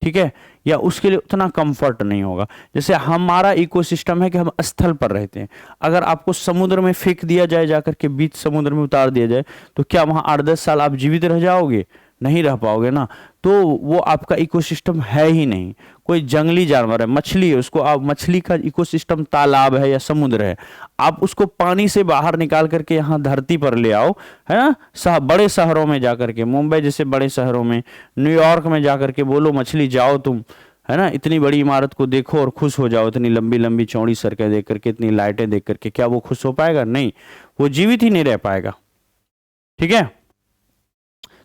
ठीक है, या उसके लिए उतना कंफर्ट नहीं होगा। जैसे हमारा इकोसिस्टम है कि हम स्थल पर रहते हैं। अगर आपको समुद्र में फेंक दिया जाए, जाकर के बीच समुद्र में उतार दिया जाए, तो क्या वहां 8-10 साल आप जीवित रह जाओगे? नहीं रह पाओगे ना। तो वो आपका इकोसिस्टम है ही नहीं। कोई जंगली जानवर है, मछली है, उसको आप, मछली का इकोसिस्टम तालाब है या समुद्र है, आप उसको पानी से बाहर निकाल करके यहाँ धरती पर ले आओ, है ना, बड़े शहरों में जाकर के, मुंबई जैसे बड़े शहरों में, न्यूयॉर्क में जाकर के बोलो मछली जाओ तुम, है ना, इतनी बड़ी इमारत को देखो और खुश हो जाओ, इतनी लंबी लंबी चौड़ी सड़कें देख करके, इतनी लाइटें देख करके, क्या वो खुश हो पाएगा? नहीं, वो जीवित ही नहीं रह पाएगा, ठीक है।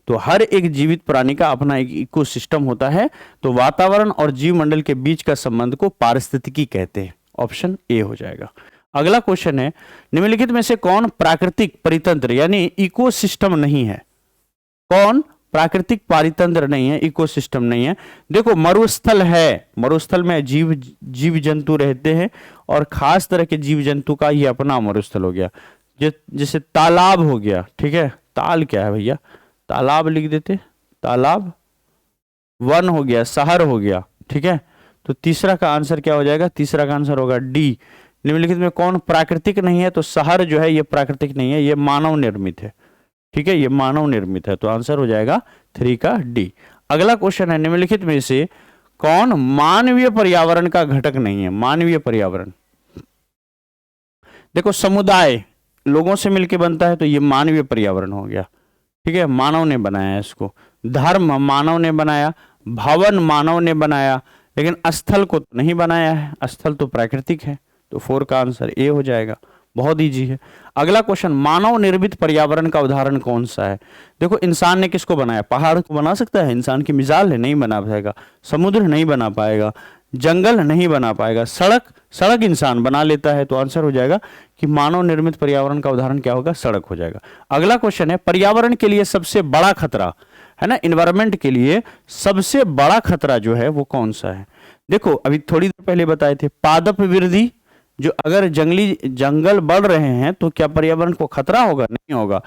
तो हर एक जीवित प्राणी का अपना एक इकोसिस्टम होता है। तो वातावरण और जीवमंडल के बीच का संबंध को पारिस्थितिकी कहते हैं। ऑप्शन ए हो जाएगा। अगला क्वेश्चन है, निम्नलिखित में से कौन प्राकृतिक परितंत्र यानी इकोसिस्टम नहीं है? कौन प्राकृतिक पारितंत्र नहीं है, इकोसिस्टम नहीं है? देखो, मरुस्थल है, मरुस्थल में जीव जंतु रहते हैं और खास तरह के जीव जंतु का ये अपना मरुस्थल हो गया। जैसे तालाब हो गया, ठीक है, ताल क्या है भैया, तालाब लिख देते, तालाब। वन हो गया, शहर हो गया, ठीक है। तो तीसरा का आंसर क्या हो जाएगा? तीसरा का आंसर होगा डी। निम्नलिखित में कौन प्राकृतिक नहीं है? तो शहर जो है ये प्राकृतिक नहीं है, ये मानव निर्मित है, ठीक है, ये मानव निर्मित है। तो आंसर हो जाएगा 3 का डी। अगला क्वेश्चन है, निम्नलिखित में से कौन मानवीय पर्यावरण का घटक नहीं है? मानवीय पर्यावरण, देखो, समुदाय लोगों से मिलकर बनता है, तो ये मानवीय पर्यावरण हो गया, ठीक है, मानव ने बनाया है इसको। धर्म मानव ने बनाया, भवन मानव ने बनाया, लेकिन स्थल को नहीं बनाया है, स्थल तो प्राकृतिक है। तो 4 का आंसर ए हो जाएगा। बहुत इजी है। अगला क्वेश्चन, मानव निर्मित पर्यावरण का उदाहरण कौन सा है? देखो, इंसान ने किसको बनाया? पहाड़ को बना सकता है? इंसान की मिसाल है, नहीं बना पाएगा। समुद्र नहीं बना पाएगा, जंगल नहीं बना पाएगा, सड़क इंसान बना लेता है। तो आंसर हो जाएगा कि मानव निर्मित पर्यावरण का उदाहरण क्या होगा? सड़क हो जाएगा। अगला क्वेश्चन है, पर्यावरण के लिए सबसे बड़ा खतरा, है ना, इन्वायरमेंट के लिए सबसे बड़ा खतरा जो है वो कौन सा है? देखो, अभी थोड़ी देर पहले बताए थे, पादप वृद्धि, जो अगर जंगल बढ़ रहे हैं तो क्या पर्यावरण को खतरा होगा? नहीं होगा।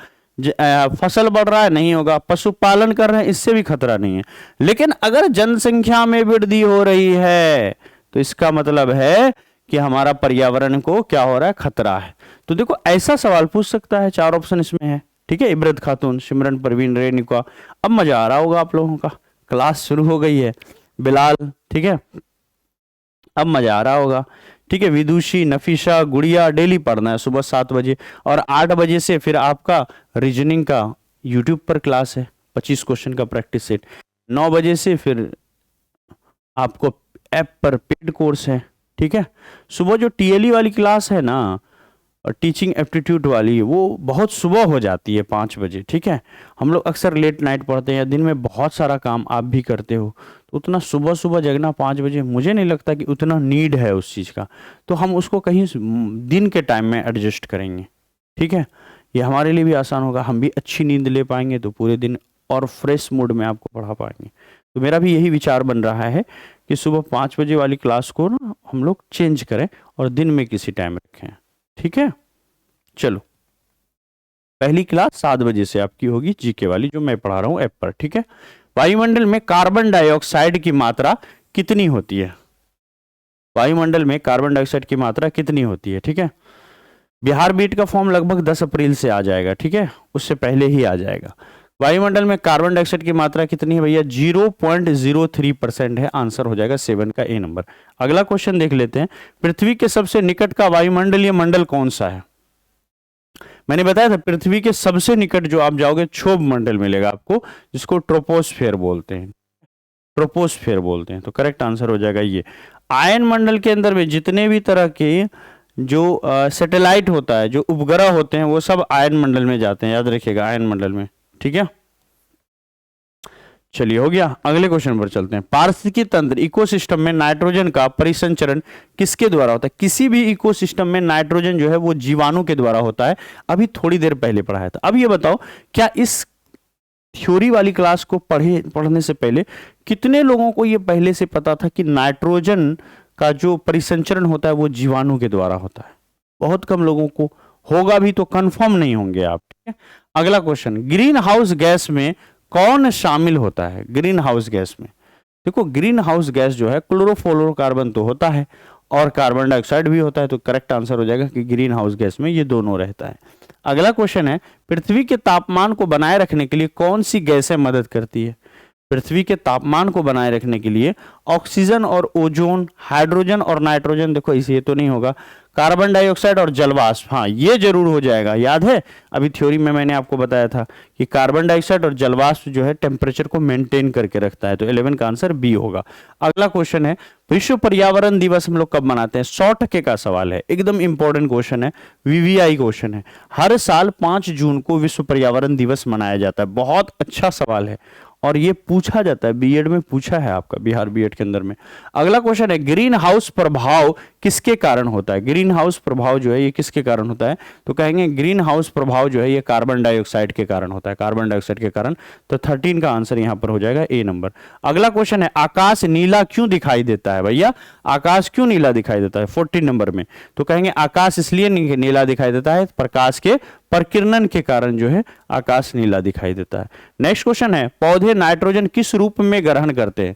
फसल बढ़ रहा है, नहीं होगा। पशुपालन कर रहे हैं, इससे भी खतरा नहीं है। लेकिन अगर जनसंख्या में वृद्धि हो रही है, तो इसका मतलब है कि हमारा पर्यावरण को क्या हो रहा है? खतरा है। तो देखो, ऐसा सवाल पूछ सकता है। 4 ऑप्शन इसमें है, ठीक है। इब्रत खातून, सिमरन परवीन, रेणुका। अब मजा आ रहा होगा आप लोगों का, क्लास शुरू हो गई है। बिलाल, ठीक है, अब मजा आ रहा होगा, ठीक है। विदुषी, नफीसा, गुड़िया, डेली पढ़ना है सुबह 7 बजे, और 8 बजे से फिर आपका रीजनिंग का यूट्यूब पर क्लास है, 25 क्वेश्चन का प्रैक्टिस सेट। 9 बजे से फिर आपको ऐप पर पेड कोर्स है, ठीक है। सुबह जो टीएलई वाली क्लास है ना, और टीचिंग एप्टीट्यूड वाली, वो बहुत सुबह हो जाती है 5 बजे, ठीक है। हम लोग अक्सर लेट नाइट पढ़ते हैं, या दिन में बहुत सारा काम आप भी करते हो, तो उतना सुबह सुबह जगना 5 बजे मुझे नहीं लगता कि उतना नीड है उस चीज़ का। तो हम उसको कहीं दिन के टाइम में एडजस्ट करेंगे, ठीक है। ये हमारे लिए भी आसान होगा, हम भी अच्छी नींद ले पाएंगे, तो पूरे दिन और फ्रेश मूड में आपको पढ़ा पाएंगे। तो मेरा भी यही विचार बन रहा है कि सुबह 5 बजे वाली क्लास को ना हम लोग चेंज करें और दिन में किसी टाइम रखें, ठीक है। चलो, पहली क्लास 7 बजे से आपकी होगी जीके वाली, जो मैं पढ़ा रहा हूं ऐप पर, ठीक है। वायुमंडल में कार्बन डाइऑक्साइड की मात्रा कितनी होती है? वायुमंडल में कार्बन डाइऑक्साइड की मात्रा कितनी होती है, ठीक है। बिहार बीट का फॉर्म लगभग 10 अप्रैल से आ जाएगा, ठीक है, उससे पहले ही आ जाएगा। वायुमंडल में कार्बन डाइऑक्साइड की मात्रा कितनी है भैया? 0.03% है। आंसर हो जाएगा 7 का ए नंबर। अगला क्वेश्चन देख लेते हैं, पृथ्वी के सबसे निकट का वायुमंडलीय मंडल कौन सा है? मैंने बताया था पृथ्वी के सबसे निकट जो आप जाओगे क्षोभ मंडल मिलेगा आपको, जिसको ट्रोपोस्फेयर बोलते हैं, ट्रोपोस्फेयर बोलते हैं। तो करेक्ट आंसर हो जाएगा ये। आयन मंडल के अंदर में जितने भी तरह के जो सैटेलाइट होता है, जो उपग्रह होते हैं, वो सब आयन मंडल में जाते हैं, याद रखिएगा, आयन मंडल में। ठीक है, चलिए हो गया। अगले क्वेश्चन पर चलते हैं। पारिस्थितिकी तंत्र इकोसिस्टम में नाइट्रोजन का परिसंचरण किसके द्वारा होता है? किसी भी इकोसिस्टम में नाइट्रोजन जो है वो जीवाणु के द्वारा होता है। अभी थोड़ी देर पहले पढ़ाया था। अब ये बताओ, क्या इस थ्योरी वाली क्लास को पढ़ने से पहले कितने लोगों को ये पहले से पता था कि नाइट्रोजन का जो परिसंचरण होता है वो जीवाणु के द्वारा होता है? बहुत कम लोगों को, होगा भी तो कंफर्म नहीं होंगे आप। ठीक है, अगला क्वेश्चन, ग्रीन हाउस गैस में कौन शामिल होता है? ग्रीन हाउस गैस में देखो, ग्रीन हाउस गैस जो है क्लोरोफ्लोरोकार्बन तो होता है और कार्बन डाइऑक्साइड भी होता है। तो करेक्ट आंसर हो जाएगा कि ग्रीन हाउस गैस में ये दोनों रहता है। अगला क्वेश्चन है, पृथ्वी के तापमान को बनाए रखने के लिए कौन सी गैसें मदद करती है? पृथ्वी के तापमान को बनाए रखने के लिए ऑक्सीजन और ओजोन, हाइड्रोजन और नाइट्रोजन, देखो इसे ये तो नहीं होगा, कार्बन डाइऑक्साइड और जलवाष्प, हाँ ये जरूर हो जाएगा। याद है अभी थ्योरी में मैंने आपको बताया था कि कार्बन डाइऑक्साइड और जलवाष्प जो है टेम्परेचर को मेंटेन करके रखता है। तो 11 का आंसर बी होगा। अगला क्वेश्चन है, विश्व पर्यावरण दिवस हम लोग कब मनाते हैं? 100% का सवाल है, एकदम इंपॉर्टेंट क्वेश्चन है, वीवीआई क्वेश्चन है। हर साल 5 जून को विश्व पर्यावरण दिवस मनाया जाता है। बहुत अच्छा सवाल है और ये पूछा जाता है, बीएड में पूछा है आपका, बिहार बीएड के अंदर में। अगला क्वेश्चन है, ग्रीन हाउस प्रभाव किसके कारण होता है? ग्रीन हाउस प्रभाव जो है ये किसके कारण होता है? तो कहेंगे ग्रीन हाउस प्रभाव जो है ये कार्बन डाइऑक्साइड के कारण होता है, कार्बन डाइऑक्साइड के कारण। तो 13 का आंसर यहां पर हो जाएगा ए नंबर। अगला क्वेश्चन है, आकाश नीला क्यों दिखाई देता है? भैया आकाश क्यों नीला दिखाई देता है 14 नंबर में? तो कहेंगे आकाश इसलिए नीला दिखाई देता है, प्रकाश के प्रकीर्णन के कारण जो है आकाश नीला दिखाई देता है। नेक्स्ट क्वेश्चन है, पौधे नाइट्रोजन किस रूप में ग्रहण करते हैं?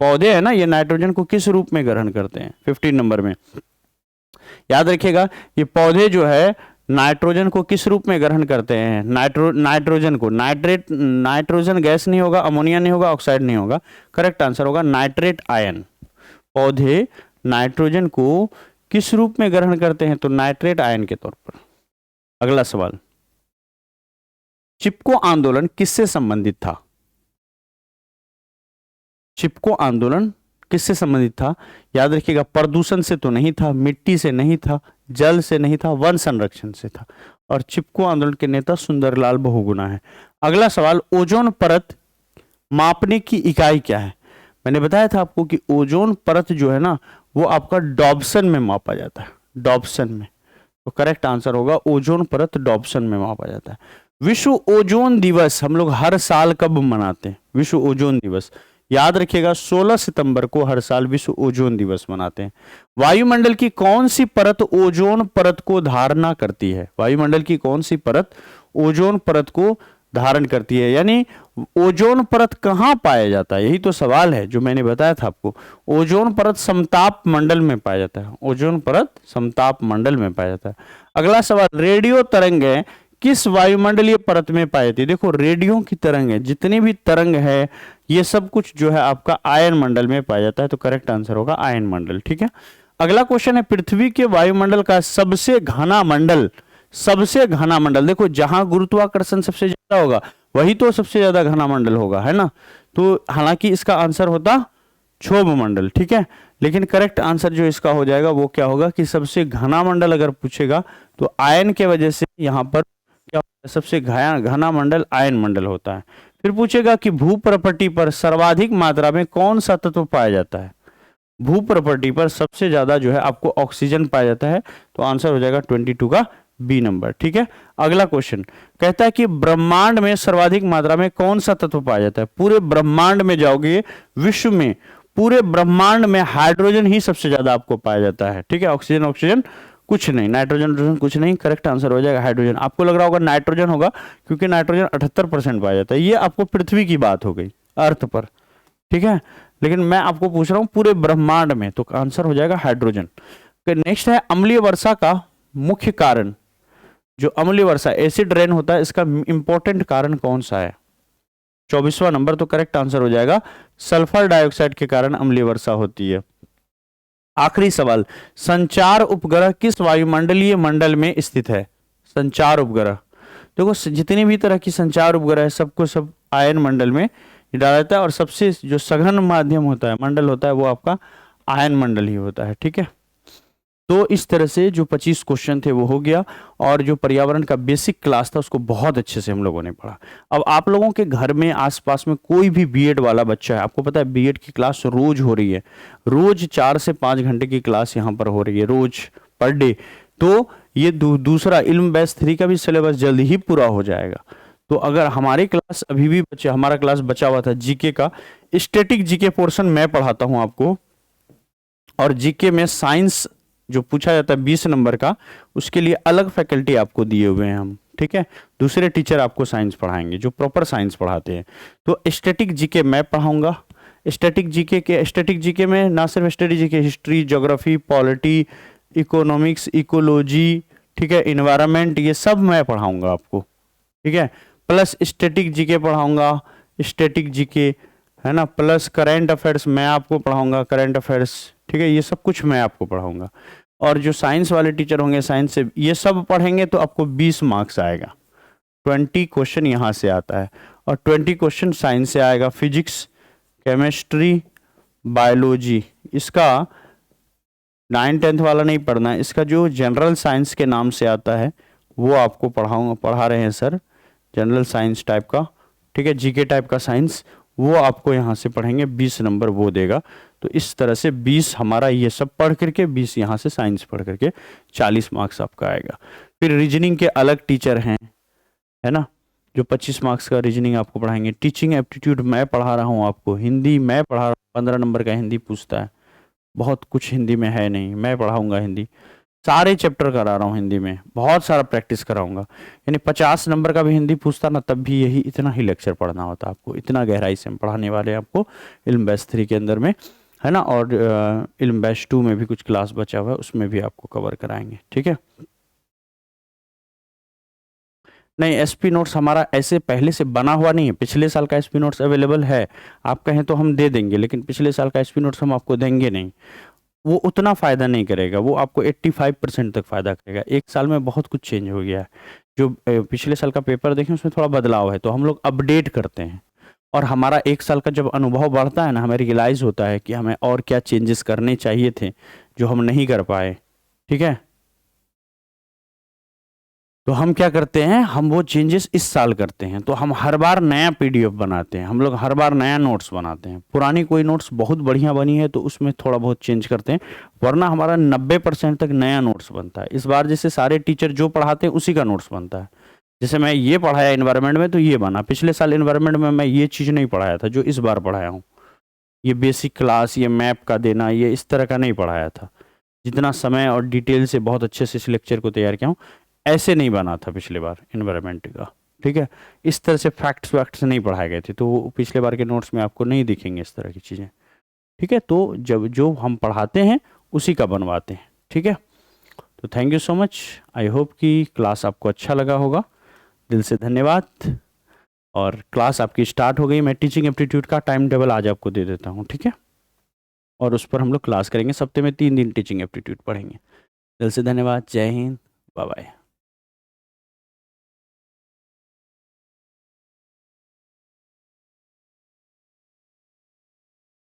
पौधे है ना, ये नाइट्रोजन को किस रूप में ग्रहण करते हैं? 15 नंबर में याद रखिएगा, ये पौधे जो है नाइट्रोजन को किस रूप में ग्रहण करते हैं? नाइट्रोजन को, नाइट्रोजन गैस नहीं होगा, अमोनिया नहीं होगा, ऑक्साइड नहीं होगा, करेक्ट आंसर होगा नाइट्रेट आयन। पौधे नाइट्रोजन को किस रूप में ग्रहण करते हैं? तो नाइट्रेट आयन के तौर पर। अगला सवाल, चिपको आंदोलन किससे संबंधित था? चिपको आंदोलन किससे संबंधित था? याद रखिएगा, प्रदूषण से तो नहीं था, मिट्टी से नहीं था, जल से नहीं था, वन संरक्षण से था। और चिपको आंदोलन के नेता सुंदरलाल बहुगुणा है। अगला सवाल, ओजोन परत मापने की इकाई क्या है? मैंने बताया था आपको कि ओजोन परत जो है ना वो आपका डॉप्सन में मापा जाता है, डॉप्सन में। तो करेक्ट आंसर होगा ओजोन परत डॉप्सन में मापा जाता है। विश्व ओजोन दिवस हम लोग हर साल कब मनाते हैं? विश्व ओजोन दिवस याद रखिएगा 16 सितंबर को हर साल विश्व ओजोन दिवस मनाते हैं। वायुमंडल की कौन सी परत ओजोन परत को धारणा करती है? वायुमंडल की कौन सी परत ओजोन परत को धारण करती है? यानी ओजोन परत कहां पाया जाता है, यही तो सवाल है जो मैंने बताया था आपको। ओजोन परत समताप मंडल में पाया जाता है, ओजोन परत समताप मंडल में पाया जाता है। अगला सवाल, रेडियो तरंगें किस वायुमंडलीय परत में पाई जाती है? देखो रेडियो की तरंगें, जितनी भी तरंग है ये सब कुछ जो है आपका आयन मंडल में पाया जाता है। तो करेक्ट आंसर होगा आयन मंडल। ठीक है, अगला क्वेश्चन है, पृथ्वी के वायुमंडल का सबसे घना मंडल, सबसे घना मंडल, देखो जहां गुरुत्वाकर्षण सबसे ज्यादा होगा वही तो सबसे ज्यादा घना मंडल होगा, है ना। तो हालांकि इसका आंसर होता क्षोभ मंडल, ठीक है, लेकिन करेक्ट आंसर जो इसका हो जाएगा वो क्या होगा कि सबसे घना मंडल अगर पूछेगा तो आयन के वजह से यहां पर क्या होता है, सबसे घना मंडल आयन मंडल होता है। फिर पूछेगा कि भूप्रपट्टी पर सर्वाधिक मात्रा में कौन सा तत्व पाया जाता है? भूप्रपट्टी पर सबसे ज्यादा जो है आपको ऑक्सीजन पाया जाता है। तो आंसर हो जाएगा 22 का बी नंबर। ठीक है, अगला क्वेश्चन कहता है कि ब्रह्मांड में सर्वाधिक मात्रा में कौन सा तत्व पाया जाता है? पूरे ब्रह्मांड में जाओगे, विश्व में पूरे ब्रह्मांड में हाइड्रोजन ही सबसे ज्यादा आपको पाया जाता है। ठीक है, ऑक्सीजन ऑक्सीजन कुछ नहीं, नाइट्रोजन कुछ नहीं, करेक्ट आंसर हो जाएगा हाइड्रोजन। आपको लग रहा होगा नाइट्रोजन होगा क्योंकि नाइट्रोजन 78% पाया जाता है। ये आपको पृथ्वी की बात हो गई, अर्थ पर, ठीक है, लेकिन मैं आपको पूछ रहा हूं पूरे ब्रह्मांड में, तो आंसर हो जाएगा हाइड्रोजन। नेक्स्ट है अम्लीय वर्षा का मुख्य कारण, जो अम्लीय वर्षा एसिड रेन होता है इसका इंपॉर्टेंट कारण कौन सा है? 24वां नंबर तो करेक्ट आंसर हो जाएगा, सल्फर डाइऑक्साइड के कारण अम्लीय वर्षा होती है। आखिरी सवाल, संचार उपग्रह किस वायुमंडलीय मंडल में स्थित है? संचार उपग्रह, देखो जितनी भी तरह की संचार उपग्रह है सबको सब आयन मंडल में ही डाला जाता है, और सबसे जो सघन माध्यम होता है, मंडल होता है, वो आपका आयन मंडल ही होता है। ठीक है, तो इस तरह से जो 25 क्वेश्चन थे वो हो गया, और जो पर्यावरण का बेसिक क्लास था उसको बहुत अच्छे से हम लोगों ने पढ़ा। अब आप लोगों के घर में आसपास में कोई भी बीएड वाला बच्चा है, आपको पता है बीएड की क्लास रोज हो रही है, रोज 4 से 5 घंटे की क्लास यहाँ पर हो रही है, रोज पर डे। तो ये दूसरा इल्म बेस 3 का भी सिलेबस जल्द ही पूरा हो जाएगा। तो अगर हमारी क्लास अभी भी हमारा क्लास बचा हुआ था जीके का, स्टैटिक जीके पोर्शन मैं पढ़ाता हूँ आपको, और जीके में साइंस जो पूछा जाता है 20 नंबर का, उसके लिए अलग फैकल्टी आपको दिए हुए हैं हम। ठीक है, दूसरे टीचर आपको साइंस पढ़ाएंगे जो प्रॉपर साइंस पढ़ाते हैं। तो स्टैटिक जीके मैं पढ़ाऊंगा। स्टैटिक जीके में ना सिर्फ static GK, history, geography, polity, economics, ecology, ठीक है, इन्वायरमेंट, ये सब मैं पढ़ाऊंगा आपको। ठीक है, प्लस स्टैटिक जीके पढ़ाऊंगा, स्टैटिक जीके है ना, प्लस करंट अफेयर्स मैं आपको पढ़ाऊंगा, करंट अफेयर्स। ठीक है, ये सब कुछ मैं आपको पढ़ाऊंगा। और जो साइंस वाले टीचर होंगे साइंस से ये सब पढ़ेंगे, तो आपको 20 मार्क्स आएगा। 20 क्वेश्चन यहाँ से आता है, और 20 क्वेश्चन साइंस से आएगा, फिजिक्स, केमिस्ट्री, बायोलॉजी। इसका 9-10 वाला नहीं पढ़ना है, इसका जो जनरल साइंस के नाम से आता है वो आपको पढ़ा रहे हैं सर, जनरल साइंस टाइप का। ठीक है, जीके टाइप का साइंस, वो आपको यहाँ से पढ़ेंगे, 20 नंबर वो देगा। तो इस तरह से 20 हमारा ये सब पढ़ करके, 20 यहाँ से साइंस पढ़ करके 40 मार्क्स आपका आएगा। फिर रीजनिंग के अलग टीचर हैं, है ना, जो 25 मार्क्स का रीजनिंग आपको पढ़ाएंगे। टीचिंग एप्टीट्यूड मैं पढ़ा रहा हूँ आपको, हिंदी मैं पढ़ा रहा हूँ, 15 नंबर का हिंदी पूछता है, बहुत कुछ हिंदी में है नहीं, मैं पढ़ाऊंगा हिंदी, सारे चैप्टर करा रहा हूँ हिंदी में, बहुत सारा प्रैक्टिस कराऊंगा। यानी 50 नंबर का भी हिंदी पूछता ना, तब भी यही इतना ही लेक्चर पढ़ना होता आपको, इतना गहराई से हम पढ़ाने वाले हैं आपको इल्म बैच 3 के अंदर में, है ना। और इल्म बैच 2 में भी कुछ क्लास बचा हुआ है, उसमें भी आपको कवर कराएंगे। ठीक है, नहीं एसपी नोट्स हमारा ऐसे पहले से बना हुआ नहीं है, पिछले साल का एसपी नोट्स अवेलेबल है, आप कहें तो हम दे देंगे, लेकिन पिछले साल का एसपी नोट्स हम आपको देंगे नहीं, वो उतना फ़ायदा नहीं करेगा, वो आपको 85% तक फ़ायदा करेगा। एक साल में बहुत कुछ चेंज हो गया है, जो पिछले साल का पेपर देखें उसमें थोड़ा बदलाव है, तो हम लोग अपडेट करते हैं, और हमारा एक साल का जब अनुभव बढ़ता है ना, हमें रियलाइज़ होता है कि हमें और क्या चेंजेस करने चाहिए थे जो हम नहीं कर पाए। ठीक है, तो हम क्या करते हैं, हम वो चेंजेस इस साल करते हैं, तो हम हर बार नया पीडीएफ बनाते हैं, हम लोग हर बार नया नोट्स बनाते हैं। पुरानी कोई नोट्स बहुत बढ़िया बनी है तो उसमें थोड़ा बहुत चेंज करते हैं, वरना हमारा 90% तक नया नोट्स बनता है। इस बार जैसे सारे टीचर जो पढ़ाते हैं उसी का नोट्स बनता है, जैसे मैं ये पढ़ाया इन्वायरमेंट में तो ये बना, पिछले साल इन्वायरमेंट में मैं ये चीज़ नहीं पढ़ाया था जो इस बार पढ़ाया हूँ, ये बेसिक क्लास, ये मैप का देना, ये इस तरह का नहीं पढ़ाया था। जितना समय और डिटेल से बहुत अच्छे से इस लेक्चर को तैयार किया हूँ, ऐसे नहीं बना था पिछले बार इन्वायरमेंट का। ठीक है, इस तरह से फैक्ट्स वैक्ट्स नहीं पढ़ाए गए थे, तो वो पिछले बार के नोट्स में आपको नहीं दिखेंगे इस तरह की चीज़ें। ठीक है, तो जब जो हम पढ़ाते हैं उसी का बनवाते हैं। ठीक है, तो thank you so much, I hope कि क्लास आपको अच्छा लगा होगा, दिल से धन्यवाद। और क्लास आपकी स्टार्ट हो गई, मैं टीचिंग एप्टीट्यूड का टाइम टेबल आज आपको दे देता हूँ। ठीक है, और उस पर हम लोग क्लास करेंगे, सप्ताह में 3 दिन टीचिंग एप्टीट्यूड पढ़ेंगे। दिल से धन्यवाद, जय हिंद, बाय बाय।